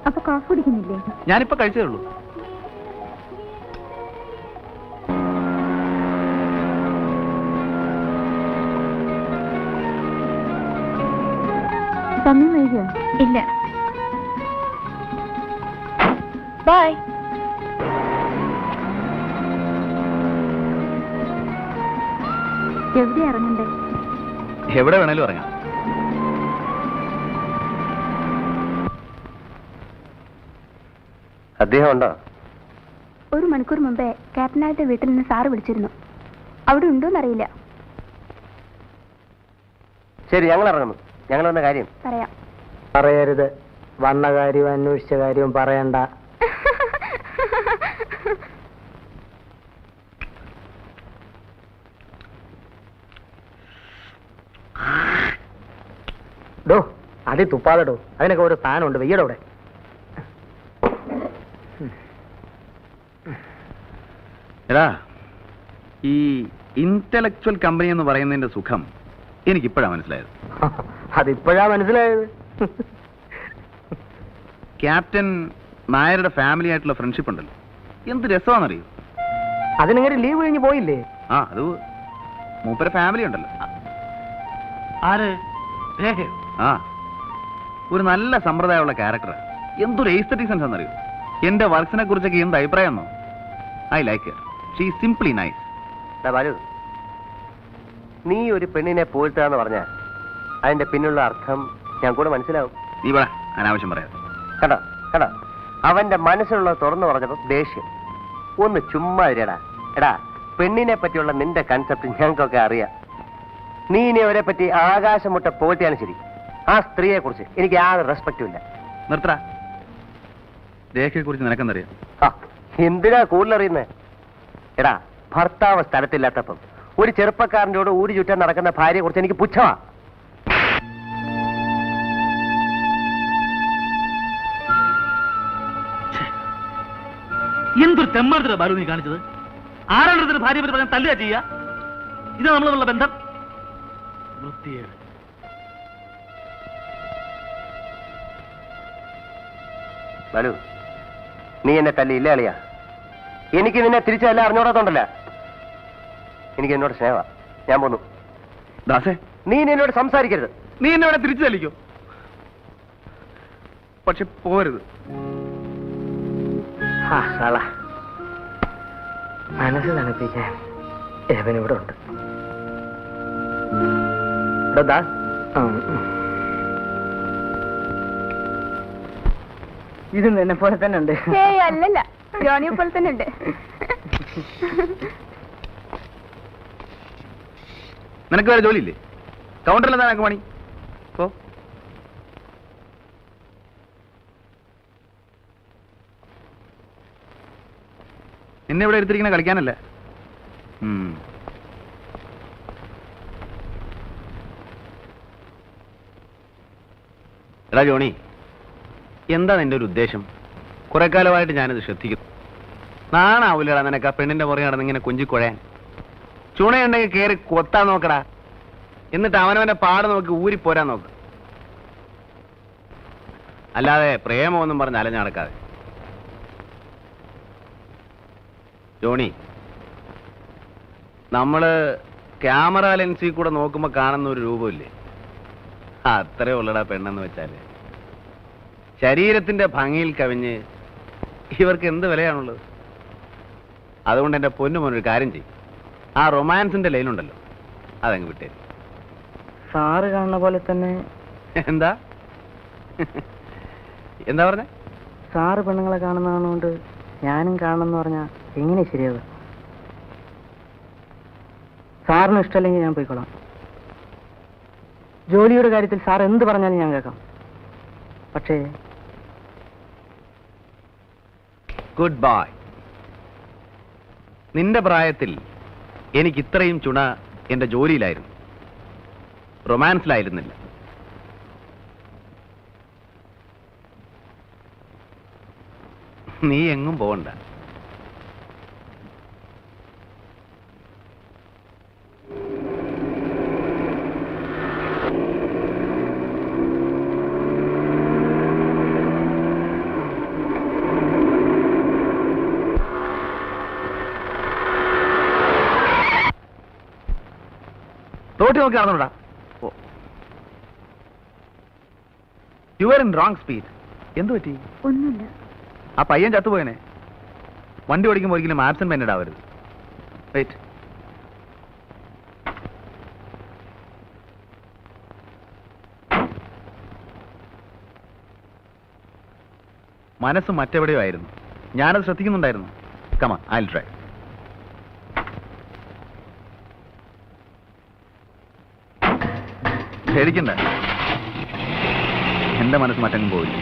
അപ്പൊ കോഫി കുടിക്കുന്നില്ലേ? ഞാനിപ്പോ കഴിച്ചേ ഉള്ളൂ. സമയം വൈകിയോ? ഇല്ല, ബൈ. എവിടെ ഇറങ്ങണ്ടേ? എവിടെ വേണേലും ഇറങ്ങാം. അദ്ദേഹം ഉണ്ടോ? 1 മണിക്കൂർ മുമ്പേ ക്യാപ്റ്റനായിട്ട് വീട്ടിൽ നിന്ന് സാറ് വിളിച്ചിരുന്നു. അവിടെ ഉണ്ടോന്നറിയില്ല. ശരി, ഞങ്ങൾ ഇറങ്ങുന്നു. ഞങ്ങൾ വന്ന കാര്യം പറയാം. പറയരുത്. വന്ന കാര്യവും അന്വേഷിച്ച കാര്യവും പറയണ്ട. ഡോ, അതി തുപ്പാതെടോ. അതിനൊക്കെ ഒരു സ്ഥാനമുണ്ട്. വെയ്യടോ അവിടെ. എടാ, ഈ ഇന്റലക്ച്വൽ കമ്പനി എന്ന് പറയുന്നതിന്റെ സുഖം എനിക്കിപ്പോഴാണ് മനസ്സിലായത്. അതിപ്പോഴാ മനസ്സിലായത്. ക്യാപ്റ്റൻ നായരുടെ ഫാമിലി ആയിട്ടുള്ള ഫ്രണ്ട്ഷിപ്പ് ഉണ്ടല്ലോ, എന്ത് രസമാണെന്നറിയോ? അതിനിങ്ങനെ ലീവ് കഴിഞ്ഞ് പോയില്ലേ? ആ, അത് മൂപ്പര ഫാമിലി ഉണ്ടല്ലോ. ആര്? ആ, ഒരു നല്ല സമ്പ്രദായമുള്ള ക്യാരക്ടർ. എന്തൊരു എസ്തെറ്റിക് സെൻസ് എന്നറിയോ? എന്റെ വർക്സിനെ കുറിച്ചൊക്കെ എന്ത് അഭിപ്രായം എന്നോ? I like her. She simply nice. Balu, നീ ഒരു പെണ്ണിനെ പോയിട്ടാന്ന് പറഞ്ഞ അതിന്റെ പിന്നുള്ള അർത്ഥം ഞാൻ കൂടെ മനസ്സിലാവും. നീ പറ, അനാവശ്യം പറയാം. കണ്ടോ കണ്ടോ, അവന്റെ മനസ്സിലുള്ളത് തുറന്നു പറഞ്ഞപ്പോ ദേഷ്യം. ഒന്ന് ചുമ്മാ ഇരടാ. എടാ, പെണ്ണിനെ പറ്റിയുള്ള നിന്റെ കൺസെപ്റ്റ് ഞങ്ങൾക്കൊക്കെ അറിയാം. നീ ഇനി അവരെ പറ്റി ആകാശം മുട്ട പോയിട്ടാണ് ശരി. ആ സ്ത്രീയെ കുറിച്ച് എനിക്ക് യാതൊരു റെസ്പെക്റ്റും ഇല്ല. നിർത്തറ. രേഖയെ കുറിച്ച് നിനക്കെന്തറിയാം? എന്തിനാ കൂടുതലറിയുന്നേ? എടാ, ഭർത്താവ് സ്ഥലത്തില്ലാത്തപ്പം ഒരു ചെറുപ്പക്കാരൻ്റെ കൂടെ ഊടി ചുറ്റാൻ നടക്കുന്ന ഭാര്യയെ കുറിച്ച് എനിക്ക് പുച്ഛമാ. എന്തൊരു തെമ്മാർത്തര ബാലു നീ കാണിച്ചത്. ആരാണ് ഭാര്യ പറ്റി പറഞ്ഞാൽ തല്ലുക ചെയ്യുക? ഇത് നമ്മളുള്ള ബന്ധം. വൃത്തിയേട്. ബാലു, നീ എന്നെ തല്ലിയില്ല അളിയാ. എനിക്ക് നിന്നെ തിരിച്ചല്ല അറിഞ്ഞോടാത്തോണ്ടല്ല. എനിക്ക് എന്നോട് സ്നേഹ. ഞാൻ പോന്നു. ദാസേ, നീ എന്നോട് സംസാരിക്കരുത്. നീ എന്നെ ഇവിടെ തിരിച്ചു തല്ലിക്കോ, പക്ഷെ പോരുത്. മനസ്സ് തണുപ്പിക്കാൻ എവനിവിടെ ഉണ്ട്. ഇത് എന്നെ പോലെ തന്നെ ഉണ്ട്. അല്ലല്ല, ജോണിയെ പോലെ തന്നെ ഉണ്ട്. നിനക്ക് വേറെ ജോലിയില്ലേ? കൗണ്ടറിൽ എന്താ നിനക്ക് പണി? ഓ, എന്നെ ഇവിടെ എടുത്തിരിക്കണ കളിക്കാനല്ല. എടാ ജോണി, എന്താ നിന്റെ ഒരു ഉദ്ദേശം? കുറെ കാലമായിട്ട് ഞാനിത് ശ്രദ്ധിക്കുന്നു. നാണാവൂലടാ നിനക്ക് ആ പെണ്ണിന്റെ പുറകെ നടന്ന് ഇങ്ങനെ കൊഞ്ചിക്കുഴയാൻ? ചുണയുണ്ടെങ്കിൽ കയറി കൊത്താൻ നോക്കടാ. എന്നിട്ട് അവനവന്റെ പാട് നോക്കി ഊരിപ്പോരാൻ നോക്ക്. അല്ലാതെ പ്രേമമൊന്നും പറഞ്ഞ് അലഞ്ഞു നടക്കാതെ. ജോണി, നമ്മള് ക്യാമറ ലെൻസിൽ കൂടെ നോക്കുമ്പോ കാണുന്ന ഒരു രൂപമില്ലേ, അത്രേ ഉള്ളടാ പെണ്ണെന്ന് വെച്ചാല്. ശരീരത്തിന്റെ ഭംഗിയിൽ കവിഞ്ഞ് ഇവർക്ക് എന്ത് വിലയാണുള്ളത്? അതുകൊണ്ട് എന്റെ പൊന്നുമോനൊരു കാര്യം ചെയ്യും, ആ റൊമാൻസിന്റെ ലൈനുണ്ടല്ലോ അതങ്ങ് വിട്ടേ. സാറ് കാണുന്ന പോലെ തന്നെ. എന്താ എന്താ പറഞ്ഞ? സാറ് പെണ്ണുങ്ങളെ കാണുന്നതുകൊണ്ട് ഞാനും കാണണമെന്ന് പറഞ്ഞാ എങ്ങനെ ശരിയാവുക? സാറിന് ഇഷ്ടമല്ലെങ്കിൽ ഞാൻ പോയിക്കോളാം. ജോലിയുടെ കാര്യത്തിൽ സാർ എന്ത് പറഞ്ഞാലും ഞാൻ കേൾക്കാം. പക്ഷേ ഗുഡ് ബൈ. നിന്റെ പ്രായത്തിൽ എനിക്ക് ഇത്രയും ചുണ എന്റെ ജോലിയിലായിരുന്നു, റൊമാൻസിലായിരുന്നില്ല. നീ എങ്ങും പോകണ്ട. റോട്ടി നോക്കി നടന്നോടാ. You are in wrong speed. എന്തു പറ്റി? ഒന്നുമില്ല. ആ പയ്യൻ ചത്തുപോയനെ. വണ്ടി ഓടിക്കുമ്പോൾ ഒരിക്കലും ആബ്സെന്റ് മൈൻഡഡ് ആവരുത്. റൈറ്റ്. മനസ്സ് മറ്റെവിടെയോ ആയിരുന്നു. ഞാനത് ശ്രദ്ധിക്കുന്നുണ്ടായിരുന്നു. Come on, I'll try. പേടിക്കണ്ട, എന്റെ മനസ്സ് മറ്റങ്ങും പോയില്ല.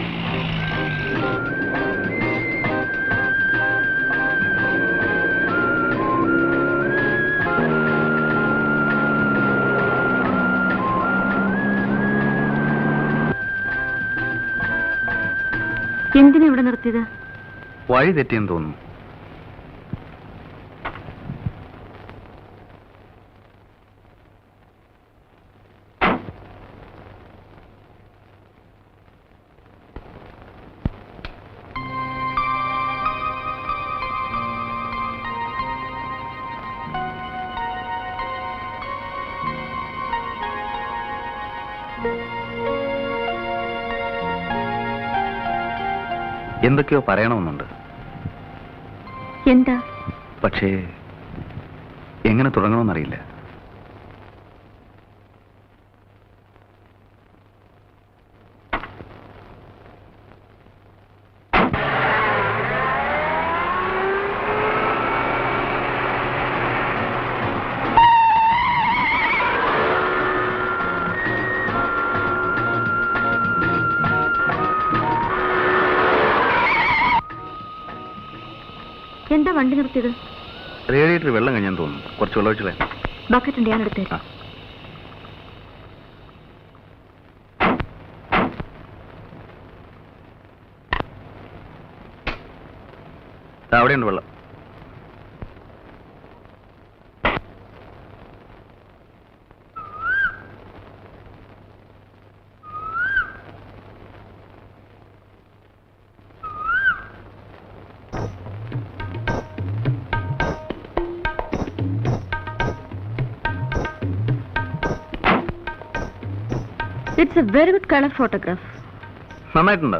എന്തിനാ ഇവിടെ നിർത്തിയത്? വഴി തെറ്റിയെന്ന് തോന്നുന്നു. എന്തൊക്കെയോ പറയണമെന്നുണ്ട്. എന്താ? പക്ഷേ എങ്ങനെ തുടങ്ങണമെന്നറിയില്ല. എന്താ വണ്ടി നിർത്തിയത്? റേഡിയേറ്റർ വെള്ളം കഴിഞ്ഞാന്ന് തോന്നുന്നു. കുറച്ച് വെള്ളം ഒഴിച്ചില്ലേ? ബക്കറ്റ് ഉണ്ട്, ഞാൻ എടുത്തേക്കാം. അവിടെയുണ്ട് വെള്ളം. It's a very good colour photograph. നന്നായിട്ടുണ്ടോ?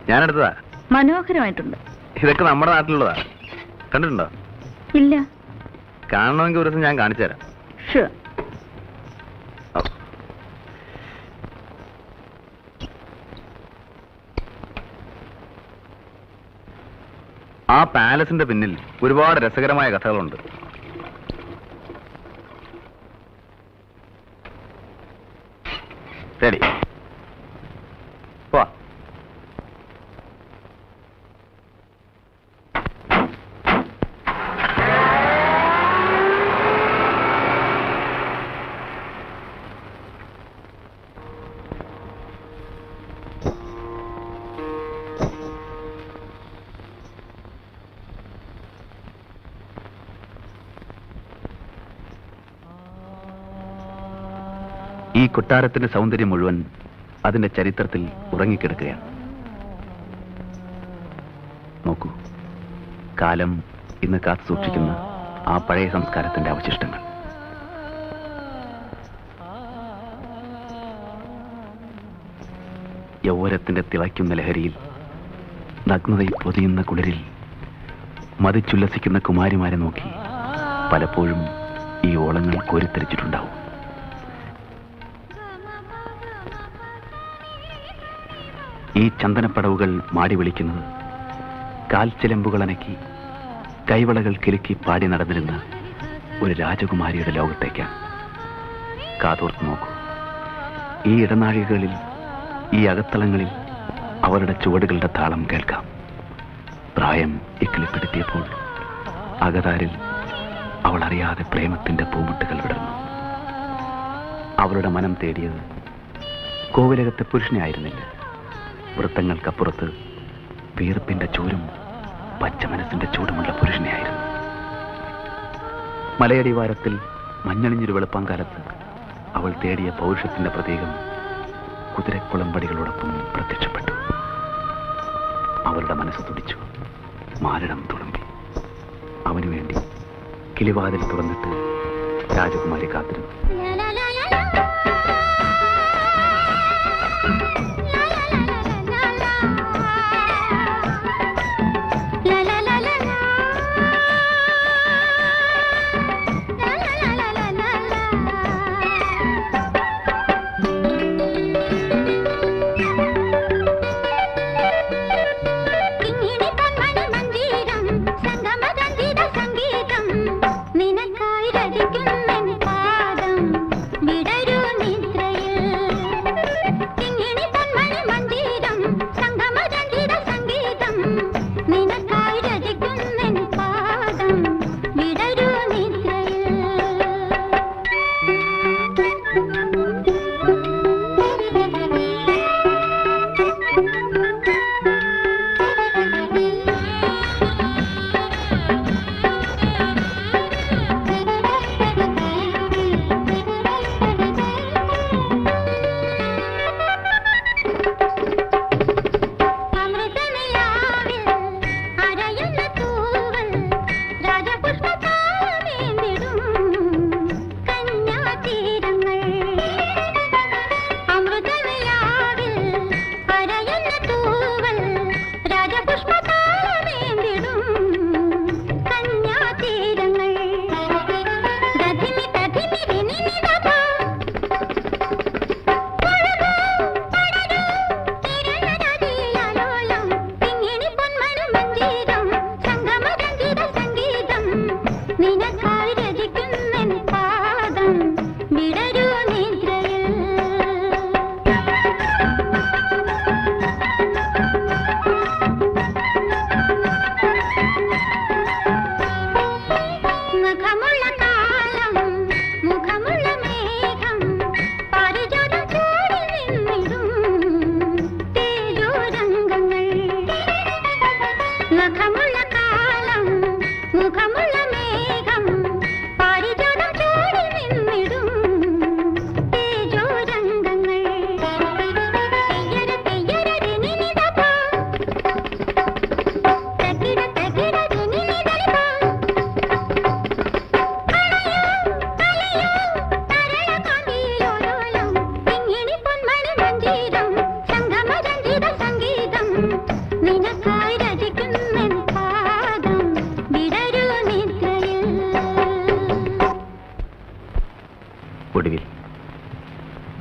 ഞാനെടുത്തതാ. മനോഹരമായിട്ടുണ്ട്. ഇതൊക്കെ നമ്മുടെ നാട്ടിലുള്ളതാ. കണ്ടിട്ടുണ്ടോ? ഇല്ല. കാണണമെങ്കിൽ ഒരു ദിവസം ഞാൻ കാണിച്ചു തരാം. ഷുവർ. ആ പാലസിന്റെ പിന്നിൽ ഒരുപാട് രസകരമായ കഥകളുണ്ട്. ശരി, വാ. ഈ കൊട്ടാരത്തിന്റെ സൗന്ദര്യം മുഴുവൻ അതിന്റെ ചരിത്രത്തിൽ ഉറങ്ങിക്കിടക്കുകയാണ്. നോക്കൂ, കാലം ഇന്ന് കാത്തു സൂക്ഷിക്കുന്ന ആ പഴയ സംസ്കാരത്തിന്റെ അവശിഷ്ടങ്ങൾ. യൗവനത്തിന്റെ തിളയ്ക്കുന്ന ലഹരിയിൽ, നഗ്നതയിൽ പൊതിയുന്ന കുളിരിൽ മതിച്ചുല്ലസിക്കുന്ന കുമാരിമാരെ നോക്കി പലപ്പോഴും ഈ ഓളങ്ങൾ കോരിത്തരിച്ചിട്ടുണ്ടാവും. ഈ ചന്ദനപ്പടവുകൾ മാടി വിളിക്കുന്നത് കാൽച്ചിലമ്പുകൾ അനക്കി കൈവളകൾ കിലുക്കി പാടി നടന്നിരുന്ന ഒരു രാജകുമാരിയുടെ ലോകത്തേക്കാണ്. കാതോർത്ത് നോക്കൂ, ഈ ഇടനാഴികളിൽ, ഈ അകത്തളങ്ങളിൽ അവരുടെ ചുവടുകളുടെ താളം കേൾക്കാം. പ്രായം ഇക്കിളിപ്പെടുത്തിയപ്പോൾ അകതാരിൽ അവൾ അറിയാതെ പ്രേമത്തിന്റെ പൂമുട്ടുകൾ വിടർന്നു. അവളുടെ മനം തേടിയത് കോവിലകത്തെ പുരുഷനെ ആയിരുന്നില്ല. വൃത്തങ്ങൾക്കപ്പുറത്ത് വീർപ്പിന്റെ ചൂരും പച്ച മനസ്സിന്റെ ചൂടുമുള്ള പുരുഷനെയായിരുന്നു. മലയടിവാരത്തിൽ മഞ്ഞണിഞ്ഞൊരു വെളുപ്പാങ്കാലത്ത് അവൾ തേടിയ പൗരുഷത്തിന്റെ പ്രതീകം കുതിരക്കുളമ്പടികളോടൊപ്പം പ്രത്യക്ഷപ്പെട്ടു. അവളുടെ മനസ്സ് തുടിച്ചു, മാരടം തുളുമ്പി. അവനു വേണ്ടി കിളിവാതിൽ തുറന്നിട്ട് രാജകുമാരി കാത്തിരുന്നു. വേഗം പാരിജാതം ചൂടി നിന്നിടും തേജോരംഗങ്ങൾ തെയ്യര തെയ്യര ദിനിനിദപ തകിട തകിട ദിനിനിദലിപ തരളകാന്തിയിലോലോലം പിങ്ങിണി പൊന്മണി മഞ്ജീരം സംഗമരഞ്ജിത സംഗീതം നിനക്കായി രചിക്കുന്നെൻ പാദം വിടരൂ നിദ്രയിൽ. ഒടുവിൽ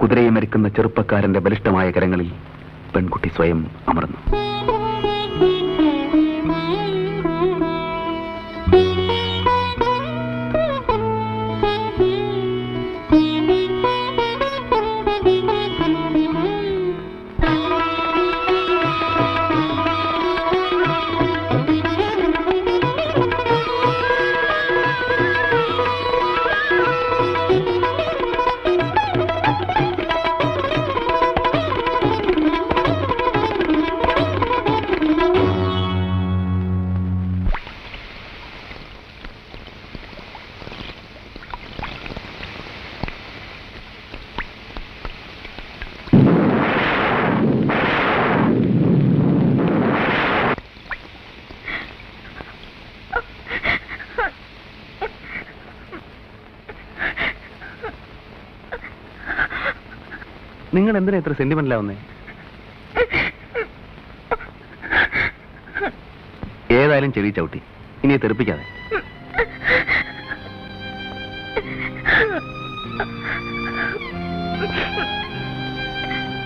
കുതിരയെ മരിക്കുന്ന ചെറുപ്പക്കാരന്റെ ബലിഷ്ഠമായ കരങ്ങളിൽ പെൺകുട്ടി സ്വയം അമർന്നു. നിങ്ങൾ എന്തിനാ ഇത്ര സെന്റിമെന്റിലാവുന്നേ? ഏതായാലും ചെവി ചവിട്ടി, ഇനി തെറിപ്പിക്കാതെ.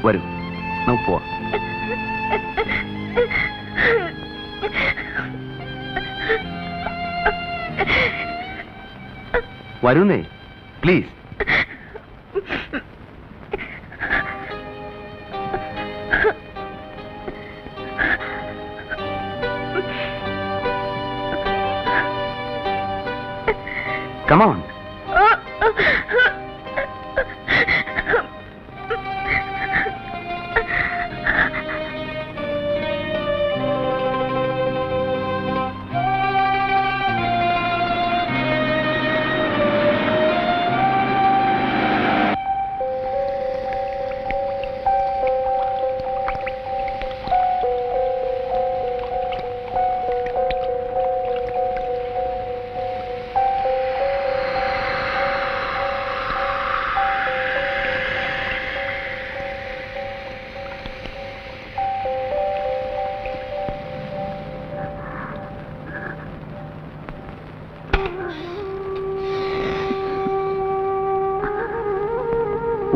വരൂ, നമുക്ക് പോവാം. വരുന്നേ, പ്ലീസ്. Come on.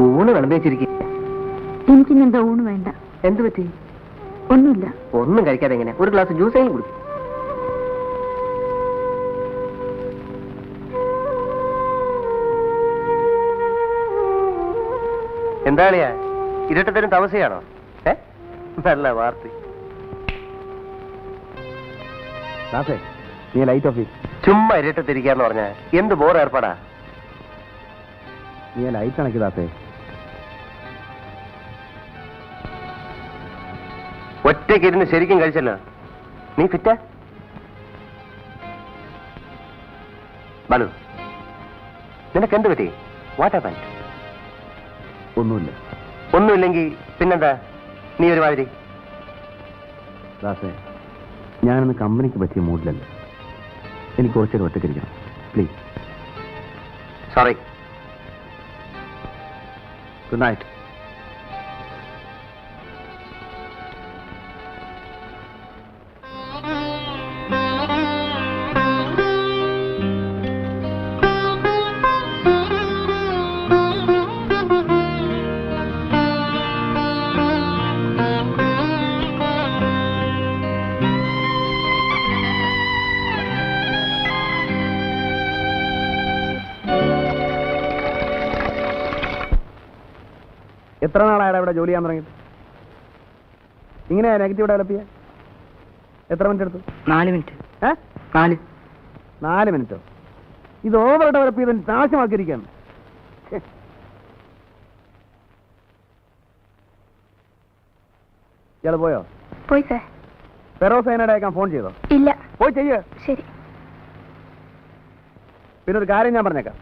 ഊണ് വിളമ്പിച്ചിരിക്കുക. എനിക്കിന്നെന്താ ഊണ് വേണ്ട. എന്ത് പറ്റി? ഒന്നുമില്ല. ഒന്നും കഴിക്കാതെ എങ്ങനെ? ഒരു ഗ്ലാസ് ജ്യൂസേലും കുടിക്കും. എന്താളിയാ ഇരട്ടത്തരും താമസിയാണോ? നല്ല വാർത്ത. നീ ലൈറ്റ് ഓഫ് ചുമ്മാ ഇരട്ടത്തിരിക്കാന്ന് പറഞ്ഞ എന്ത് ബോർ ഏർപ്പാടാ. നീ ലൈറ്റ് അണക്കി ദാസേ. ഒറ്റയ്ക്ക് ഇരുന്ന് ശരിക്കും കഴിച്ചല്ലോ. നീ ഫിറ്റാ? ബാലു, നിനക്ക് എന്ത് പറ്റി? What happened? ഒന്നുമില്ല. ഒന്നുമില്ലെങ്കിൽ പിന്നെന്താ നീ ഒരു മാതിരി? ദാസേ, ഞാനിന്ന് കമ്പനിക്ക് പറ്റിയ മൂഡിലല്ല. എനിക്ക് കുറച്ചേരം ഒറ്റയ്ക്കിരിക്കണം, പ്ലീസ്. സോറി. Good night. എത്ര നാളായാലും ഇവിടെ ജോലി ചെയ്യാൻ തുടങ്ങിയിട്ട്? ഇങ്ങനെ നെഗറ്റീവ് ഡെവലപ്പ് ചെയ്യാൻ എത്ര മിനിറ്റ് എടുത്തു? 4 മിനിറ്റ്. 4 മിനിറ്റോ? ഇത് ഓവർ ഡെവലപ്പ് ചെയ്ത് നാശമാക്കിയിരിക്കുകയാണ്. ഇയാൾ പോയോ? പോയി സാർ. ഫെറോസൈനയുടെ അയക്കാൻ ഫോൺ ചെയ്തോ? ഇല്ല. പോയി ചെയ്യേ. ശരി. പിന്നെ ഒരു കാര്യം ഞാൻ പറഞ്ഞേക്കാം,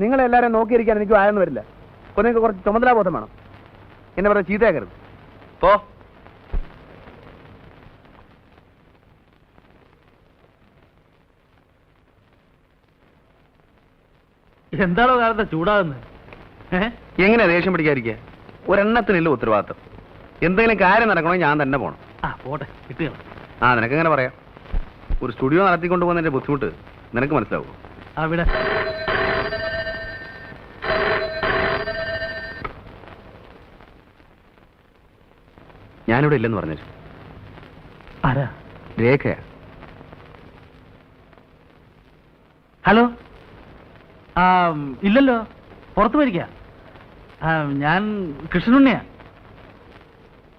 നിങ്ങളെല്ലാവരും നോക്കിയിരിക്കാൻ എനിക്ക് ആയെന്ന് വരില്ല. അപ്പോൾ നിങ്ങൾക്ക് കുറച്ച് ചുമതലാബോധം വേണം. എന്നെ പറഞ്ഞ ചീത്തയാക്കരുത്. പോ. എന്താണോ കാലത്തെ ചൂടാകുന്നത്? എങ്ങനെയാ ദേഷ്യം പിടിക്കാതിരിക്കുക? ഒരെണ്ണത്തിനില്ല ഉത്തരവാദിത്തം. എന്തെങ്കിലും കാര്യം നടക്കണമെങ്കിൽ ഞാൻ തന്നെ പോകണം. പോട്ടെ, കിട്ടുക. നിനക്ക് എങ്ങനെ പറയാം? ഒരു സ്റ്റുഡിയോ നടത്തിക്കൊണ്ട് പോകുന്നതിന്റെ ബുദ്ധിമുട്ട് നിനക്ക് മനസ്സിലാവും. അവിടെ ഞാനിവിടെ ഇല്ലെന്ന് പറഞ്ഞു. ആരാ? രേഖയാ. ഹലോ. ഇല്ലല്ലോ, പുറത്തു പോയിരിക്കുക. ഞാൻ കൃഷ്ണനുണ്ണിയാ.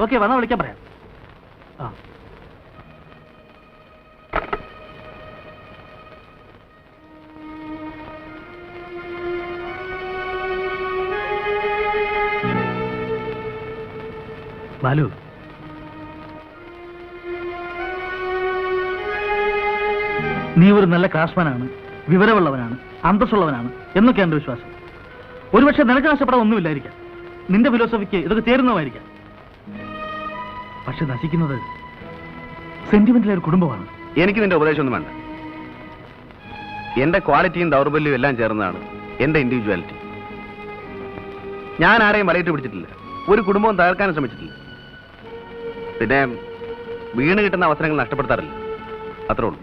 ഓക്കെ, വന്നാൽ വിളിക്കാൻ പറയാം. ബാലു, നീ ഒരു നല്ല ക്രാഫ്റ്റ്സ്മാനാണ്, വിവരമുള്ളവനാണ്, അന്തസ്സുള്ളവനാണ് എന്നൊക്കെ എന്റെ വിശ്വാസം. ഒരുപക്ഷെ നിനക്ക് നഷ്ടപ്പെടാൻ ഒന്നുമില്ലായിരിക്കാം, നിന്റെ ഫിലോസഫിക്ക് ഇതൊക്കെ ചേരുന്നതായിരിക്കാം. പക്ഷെ നശിക്കുന്നത് സെന്റിമെന്റിലെ ഒരു കുടുംബമാണ്. എനിക്ക് നിന്റെ ഉപദേശമൊന്നും വേണ്ട. എന്റെ ക്വാളിറ്റിയും ദൗർബല്യവും എല്ലാം ചേർന്നതാണ് എന്റെ ഇൻഡിവിജ്വാലിറ്റി. ഞാൻ ആരെയും വലയിട്ട് പിടിച്ചിട്ടില്ല, ഒരു കുടുംബവും തകർക്കാനും ശ്രമിച്ചിട്ടില്ല. പിന്നെ വീണ് കിട്ടുന്ന അവസരങ്ങൾ നഷ്ടപ്പെടുത്താറില്ല, അത്രേ ഉള്ളൂ.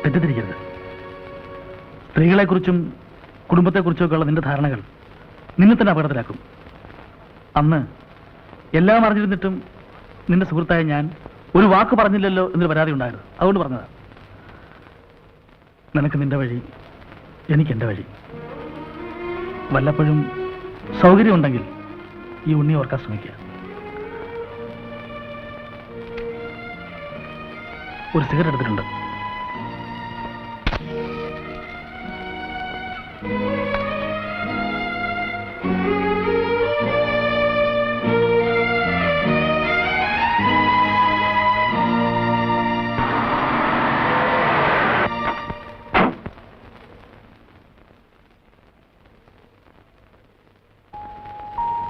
തെറ്റിദ്ധരിക്കരുത്. സ്ത്രീകളെക്കുറിച്ചും കുടുംബത്തെക്കുറിച്ചും ഒക്കെയുള്ള നിന്റെ ധാരണകൾ നിന്നെ തന്നെ അപകടത്തിലാക്കും. അന്ന് എല്ലാം അറിഞ്ഞിരുന്നിട്ടും നിന്റെ സുഹൃത്തായ ഞാൻ ഒരു വാക്ക് പറഞ്ഞില്ലല്ലോ എന്നൊരു പരാതി ഉണ്ടായിരുന്നു. അതുകൊണ്ട് പറഞ്ഞതാണ്. നിനക്ക് നിന്റെ വഴി, എനിക്ക് എൻ്റെ വഴി. വല്ലപ്പോഴും സൗകര്യമുണ്ടെങ്കിൽ ഈ ഉണ്ണി ഓർക്കാൻ ശ്രമിക്കുക. ഒരു സിഗരറ്റ് എടുത്തിട്ടുണ്ട്.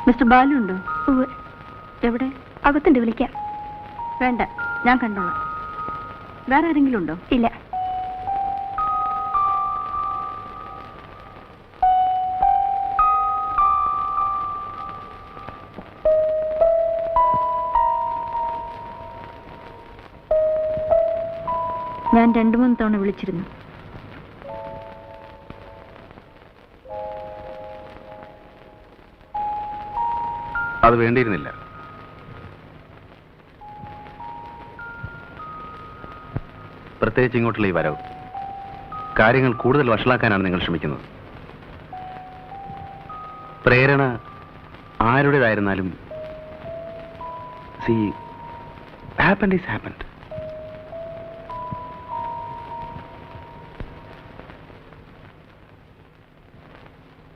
മിസ്റ്റർ ബാലു ഉണ്ടോ? എവിടെ? അകത്തുണ്ട്, വിളിക്കാം. വേണ്ട, ഞാൻ കണ്ടോളാം. വേറെ ആരെങ്കിലും ഉണ്ടോ? ഇല്ല. ഞാൻ 2-3 തവണ വിളിച്ചിരുന്നു. അത് വേണ്ടിയിരുന്നില്ല. പ്രത്യേകിച്ച് ഇങ്ങോട്ടുള്ള ഈ വരവ് കാര്യങ്ങൾ കൂടുതൽ വഷളാക്കാനാണ് നിങ്ങൾ ശ്രമിക്കുന്നത്. പ്രേരണ ആരുടേതായിരുന്നാലും സി ഹാപ്പൻഡ് ഈസ് ഹാപ്പൻഡ്.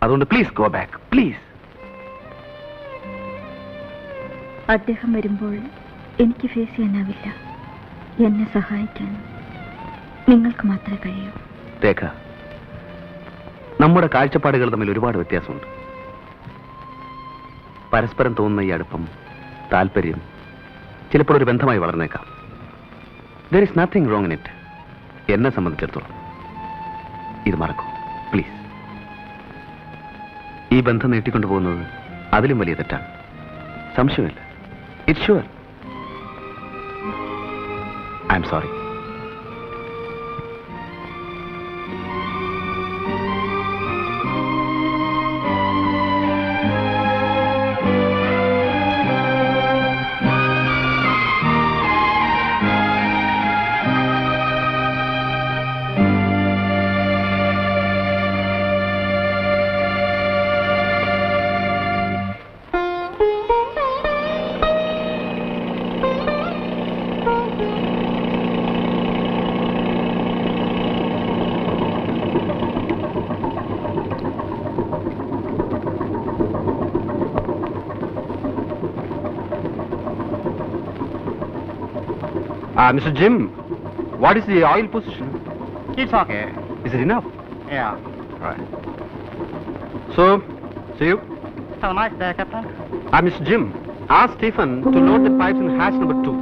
അതുകൊണ്ട് പ്ലീസ് ഗോ ബാക്ക്, പ്ലീസ്. അദ്ദേഹം വരുമ്പോൾ എനിക്ക് ഫേസ് ചെയ്യാനാവില്ല. എന്നെ സഹായിക്കാൻ നിങ്ങൾക്ക് മാത്രമേ കഴിയൂ. രേഖ, നമ്മുടെ കാഴ്ചപ്പാടുകൾ തമ്മിൽ ഒരുപാട് വ്യത്യാസമുണ്ട്. പരസ്പരം തോന്നുന്ന ഈ അടുപ്പം, താല്പര്യം ചിലപ്പോൾ ഒരു ബന്ധമായി വളർന്നേക്കാം. There is nothing wrong in it. എന്നെ സംബന്ധിച്ചിടത്തോളം ഇത് മറക്കും, പ്ലീസ്. ഈ ബന്ധം നീട്ടിക്കൊണ്ടുപോകുന്നത് അതിലും വലിയ തെറ്റാണ്, സംശയമില്ല. It's sure. I am sorry. Mr. Jim, what is the oil position? It's okay. Is it enough? Yeah. Right. So, see you. Have a nice day, Captain. Mr. Jim, ask Stephen to load the pipes in hatch number 2.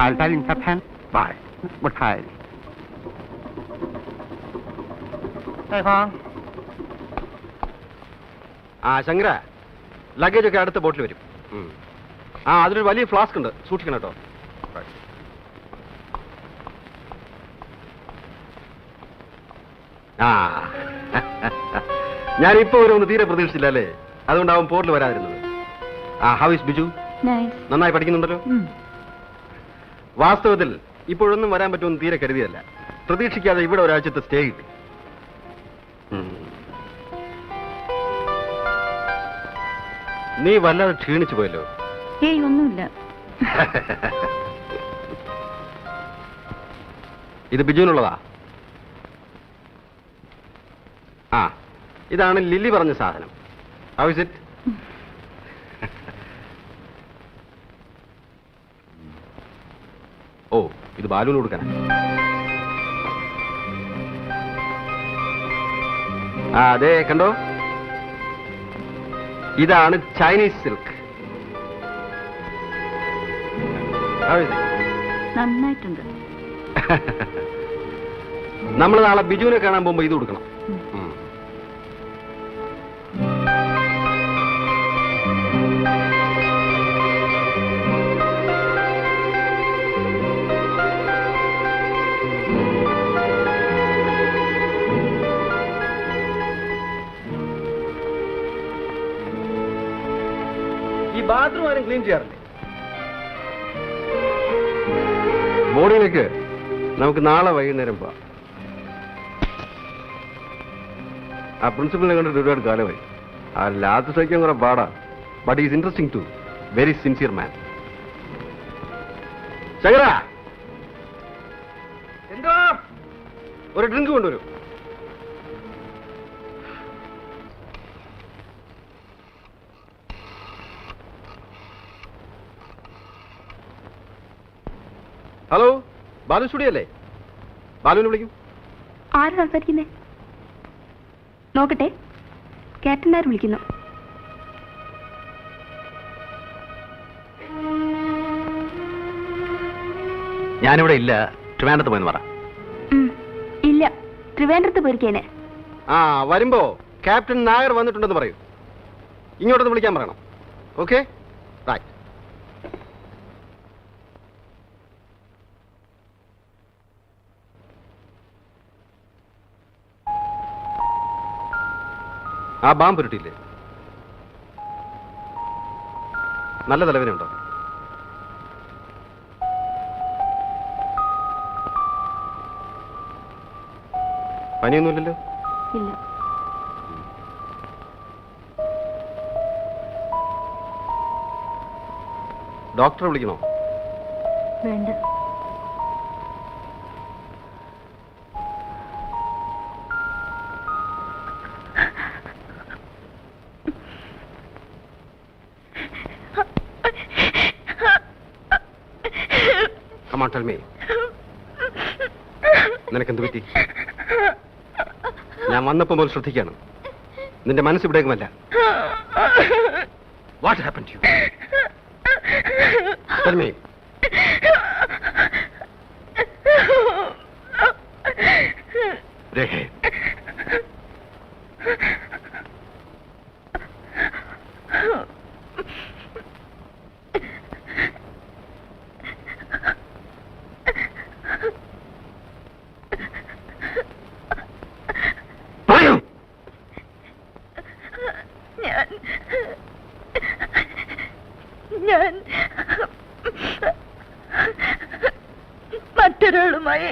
I'll tell him, Captain. Bye. But hi. Hey, Fang. Shankara luggage ഒക്കെ അടുത്ത ബോട്ടിൽ വരും. അതിലൊരു വലിയ flask ഉണ്ട്, സൂക്ഷിക്കണം കേട്ടോ. ഞാനിപ്പോ വരുമെന്ന് തീരെ പ്രതീക്ഷിച്ചില്ല അല്ലേ? അതുകൊണ്ടാവും പോർട്ടിൽ വരാതിരുന്നത്. How is Biju? നന്നായി പഠിക്കുന്നുണ്ടല്ലോ. വാസ്തവത്തിൽ ഇപ്പോഴൊന്നും വരാൻ പറ്റുമെന്ന് തീരെ കരുതിയല്ല. പ്രതീക്ഷിക്കാതെ ഇവിടെ ഒരാഴ്ചത്തെ സ്റ്റേ കിട്ടി. നീ വല്ലാതെ ക്ഷീണിച്ചു പോയല്ലോ. ഏയ് ഒന്നുമില്ല. ഇത് ബിജുവിനുള്ളതാ. ഇതാണ് ലില്ലി പറഞ്ഞ സാധനം. How is it? ഓ, ഇത് ബാലുവിന് കൊടുക്കാനാ. അതെ, കണ്ടോ, ഇതാണ് ചൈനീസ് സിൽക്ക്. നന്നായിട്ടുണ്ട്. നമ്മൾ നാളെ ബിജുവിനെ കാണാൻ പോകുമ്പോ ഇത് കൊടുക്കണം. ഈ ബാത്റൂം ആരും ക്ലീൻ ചെയ്യാറില്ലേ? ബോർഡിലേക്ക് നമുക്ക് നാളെ വൈകുന്നേരം പോവാം. ആ പ്രിൻസിപ്പലിനെ കണ്ടിട്ട് ഒരുപാട് കാലമായി. ആ ലാത്ത് സഹിക്കാൻ കുറെ പാടാ. But is interesting too. Very sincere man. Shankara, എന്താ ഒരു ഡ്രിങ്ക് കൊണ്ടുവരും. ഹലോ, ബാലു സ്റ്റുഡിയോ അല്ലേ? ബാലുവിനെ വിളിക്കും. ആര് സംസാരിക്കുന്നേ? നോക്കട്ടെ. ക്യാപ്റ്റൻ ആര് വിളിക്കുന്നു? ഞാനിവിടെ ഇല്ല, ട്രിവാൻഡ്രത്ത് പോയെന്ന് പറ. ഇല്ല, ട്രിവാൻഡ്രത്ത് പോയിരിക്കേനെ. വരുമ്പോ ക്യാപ്റ്റൻ നായർ വന്നിട്ടുണ്ടെന്ന് പറയൂ. ഇങ്ങോട്ടൊന്ന് വിളിക്കാൻ പറയണം. Okay, right. ആ ബാം പുരട്ടിയില്ലേ? നല്ല തലവേനുണ്ടോ? പനിയൊന്നുമില്ലല്ലോ? ഇല്ല. ഡോക്ടറെ വിളിക്കണോ? വേണ്ട. Come on, tell me. നിനക്കെന്ത് പറ്റി? ഞാൻ വന്നപ്പോൾ മുതൽ ശ്രദ്ധിക്കാണ്. നിന്റെ മനസ്സ് ഇവിടേക്കുമല്ല. What happened to you? Tell me. രേഖേ, ഞാൻ മറ്റൊരാളുമായി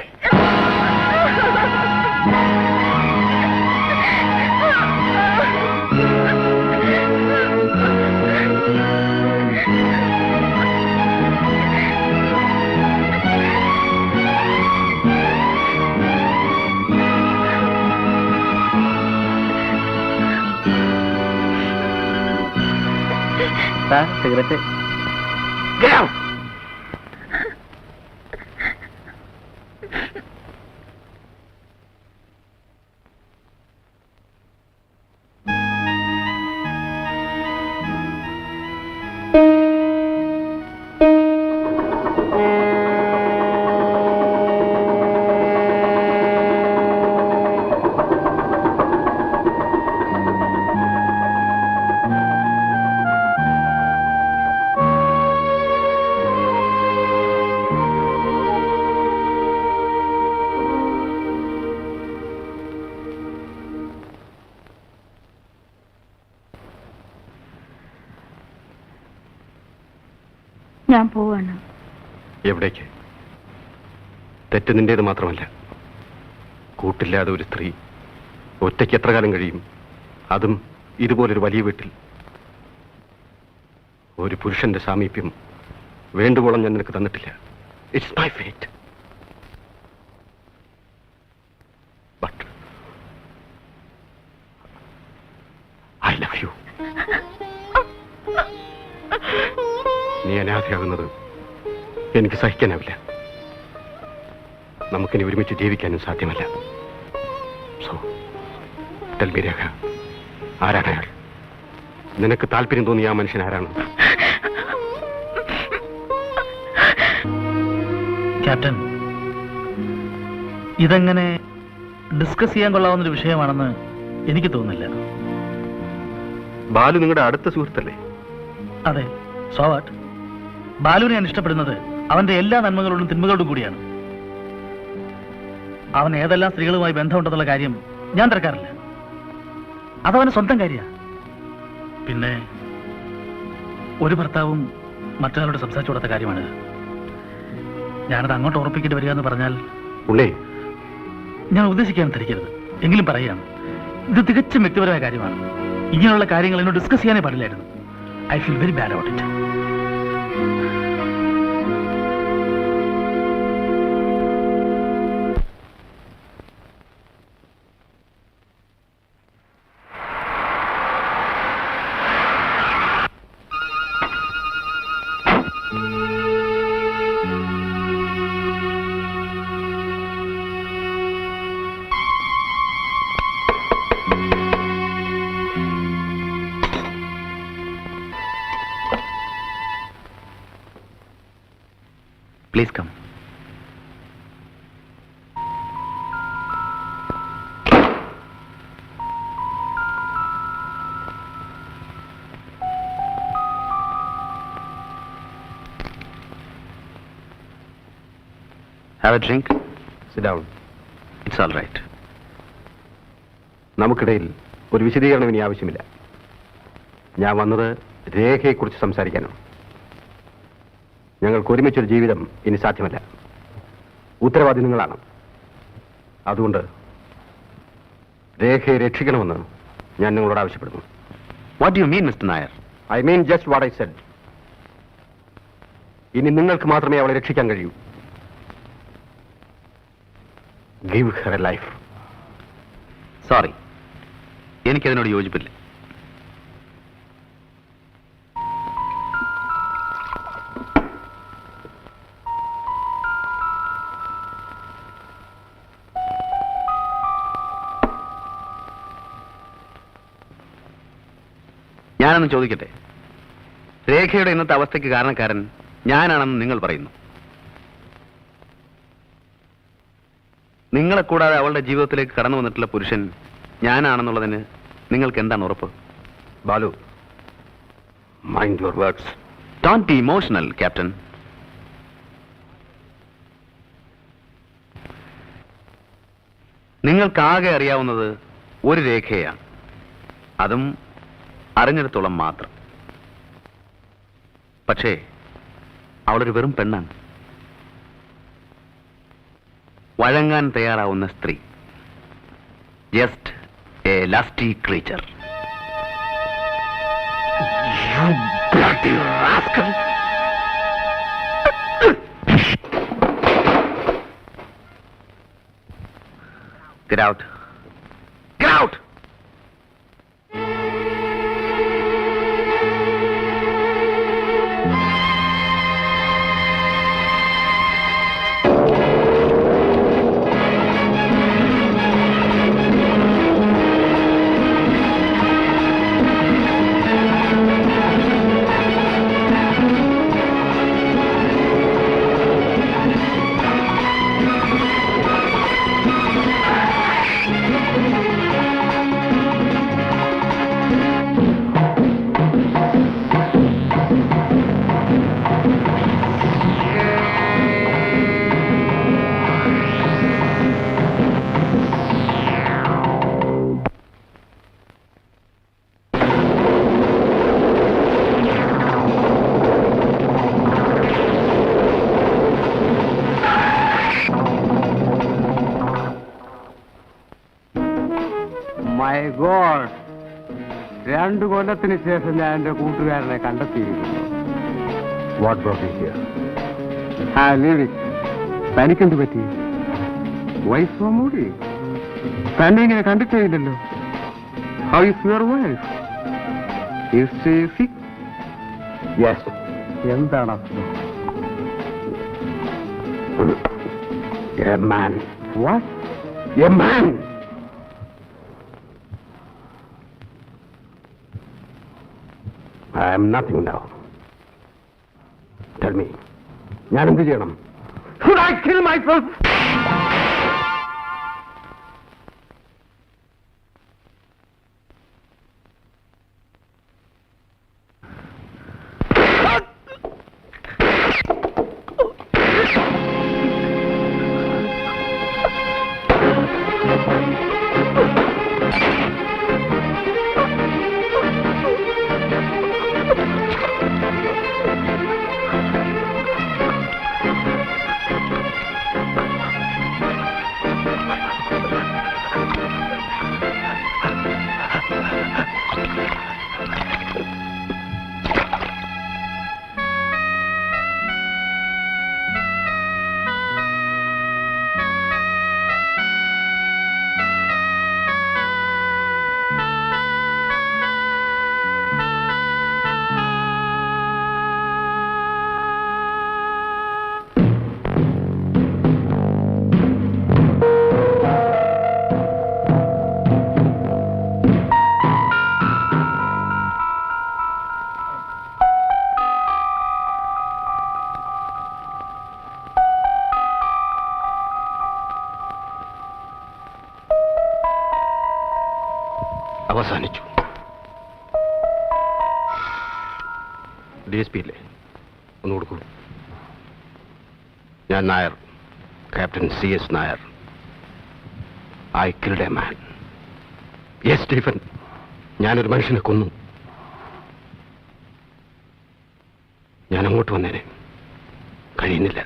സിഗരറ്റ്. ഞാൻ പോവാണ്. എവിടേക്ക്? തെറ്റ് നിന്റേത് മാത്രമല്ല. കൂട്ടില്ലാതെ ഒരു സ്ത്രീ ഒറ്റയ്ക്ക് എത്ര കാലം കഴിയും? അതും ഇതുപോലൊരു വലിയ വീട്ടിൽ. ഒരു പുരുഷന്റെ സാമീപ്യം വേണ്ടുവോളം ഞാൻ നിനക്ക് തന്നിട്ടില്ല. It's my fate. But I love you. നീ അനാഥയാകുന്നത് എനിക്ക് സഹിക്കാനാവില്ല. നമുക്കിനി ഒരുമിച്ച് ജീവിക്കാനും സാധ്യമല്ല. സോ ടെൽ മീ രേഖ, ആരാണ് അയാൾ? നിനക്ക് താല്പര്യം തോന്നിയ ആ മനുഷ്യൻ ആരാണ്? ക്യാപ്റ്റൻ, ഇതെങ്ങനെ ഡിസ്കസ് ചെയ്യാൻ കൊള്ളാവുന്നൊരു വിഷയമാണെന്ന് എനിക്ക് തോന്നുന്നില്ല. ബാലു നിങ്ങളുടെ അടുത്ത സുഹൃത്തല്ലേ? അതെ, സോ വാട്ട്? ബാലുവിനെ ഞാൻ ഇഷ്ടപ്പെടുന്നത് അവന്റെ എല്ലാ നന്മകളോടും തിന്മകളോടും കൂടിയാണ്. അവൻ ഏതെല്ലാം സ്ത്രീകളുമായി ബന്ധമുണ്ടെന്നുള്ള കാര്യം ഞാൻ തിരക്കാറില്ല. അതവന് സ്വന്തം കാര്യമാണ്. പിന്നെ ഒരു ഭർത്താവും മറ്റൊരാളോട് സംസാരിച്ചു കൊടുത്ത കാര്യമാണിത്. ഞാനത് അങ്ങോട്ട് ഉറപ്പിക്കേണ്ടി വരിക എന്ന് പറഞ്ഞാൽ ഞാൻ ഉദ്ദേശിക്കാൻ ധരിക്കരുത്. എങ്കിലും പറയുകയാണ്, ഇത് തികച്ചും വ്യക്തിപരമായ കാര്യമാണ്. ഇങ്ങനെയുള്ള കാര്യങ്ങൾ എന്നോട് ഡിസ്കസ് ചെയ്യാനേ പാടില്ലായിരുന്നു. I feel very bad about it. Please come. Have a drink? Sit down. It's all right. നമുക്കിടയിൽ ഒരു വിശദീകരണം ഇനി ആവശ്യമില്ല. ഞാൻ വന്നത് രേഖയെക്കുറിച്ച് സംസാരിക്കാനാണ്. ഞങ്ങൾക്ക് ഒരുമിച്ചൊരു ജീവിതം ഇനി സാധ്യമല്ല. ഉത്തരവാദി നിങ്ങളാണ്. അതുകൊണ്ട് രേഖയെ രക്ഷിക്കണമെന്ന് ഞാൻ നിങ്ങളോട് ആവശ്യപ്പെടുന്നു. What do you mean, Mr. Nair? I mean just what I said. ഇനി നിങ്ങൾക്ക് മാത്രമേ അവളെ രക്ഷിക്കാൻ കഴിയൂ. Give her a life. Sorry. എനിക്കതിനോട് യോജിപ്പില്ല. ഞാനൊന്ന് ചോദിക്കട്ടെ, രേഖയുടെ ഇന്നത്തെ അവസ്ഥയ്ക്ക് കാരണക്കാരൻ ഞാനാണെന്ന് നിങ്ങൾ പറയുന്നു. നിങ്ങളെ കൂടാതെ അവളുടെ ജീവിതത്തിലേക്ക് കടന്നു വന്നിട്ടുള്ള പുരുഷൻ ഞാനാണെന്നുള്ളതിന് നിങ്ങൾക്ക് എന്താണ് ഉറപ്പ്? Balu, mind your words. Don't be emotional, captain. നിങ്ങൾക്കാകെ അറിയാവുന്നത് ഒരു രേഖയാണ്. അതും അറിഞ്ഞിടത്തോളം മാത്രം. പക്ഷേ അവളൊരു വെറും പെണ്ണാണ്. വഴങ്ങാൻ തയ്യാറാവുന്ന സ്ത്രീ. ജസ്റ്റ് എ lasty creature. You bloody rascal! Get out. Get out! My god, 2 കൊല്ലത്തിന് ശേഷം ഞാൻ എന്റെ കൂട്ടുകാരനെ കണ്ടെത്തിയിരിക്കുന്നു. What brought you here? തനിക്കെന്ത് പറ്റി? വൈഫ് മൂടി തന്നെ ഇങ്ങനെ കണ്ടിട്ടേ ഇല്ലല്ലോ. How is your wife? Is she sick? Yes. എന്താണ് അസുഖം? A man. What? A man. I am nothing now. Tell me, ഞാൻ എന്ത് ചെയ്യണം? Should I kill myself? അവസാനിച്ചു. DSP ഇല്ലേ? ഒന്ന് കൊടുക്കൂ. ഞാൻ Nair, captain CS Nair. I killed a man. Yes, Stephen, ഞാനൊരു മനുഷ്യനെ കൊന്നു. ഞാൻ അങ്ങോട്ട് വന്നേനെ, കഴിയുന്നില്ല.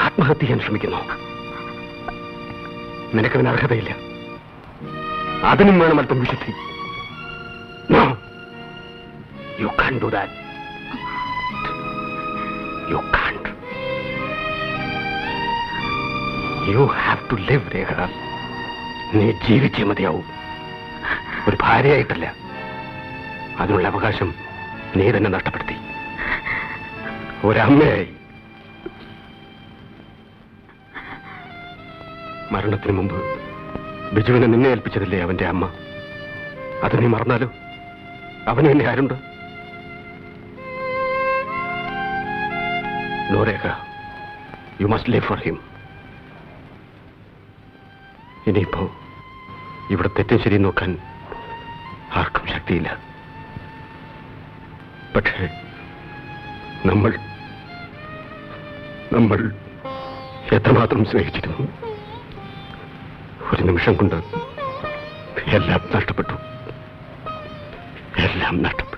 ആത്മഹത്യ ചെയ്യാൻ ശ്രമിക്കുന്നു. നിനക്കതിന് അർഹതയില്ല. അതിനും വേണം അല്പം വിശുദ്ധി. No, you can't do that. You can't. You have to live, രേഖ. നീ ജീവിച്ചേ മതിയാവും. ഒരു ഭാര്യയായിട്ടല്ല. അതിനുള്ള അവകാശം നീ തന്നെ നഷ്ടപ്പെടുത്തി. ഒരമ്മയായി. മരണത്തിന് മുമ്പ് ബിജുവിനെ നിന്നെ ഏൽപ്പിച്ചതില്ലേ അവന്റെ അമ്മ? അത് നീ മറന്നാലോ? അവന് എന്നെ ആരുണ്ട്? No Rekha, you must live for him. ഇനിയിപ്പോ ഇവിടെ തെറ്റും ശരിയും നോക്കാൻ ആർക്കും ശക്തിയില്ല. പക്ഷേ നമ്മൾ എത്രമാത്രം സ്നേഹിച്ചിരുന്നു. ഒരു നിമിഷം കൊണ്ട് എല്ലാം നഷ്ടപ്പെട്ടു. എല്ലാം നഷ്ടപ്പെട്ടു.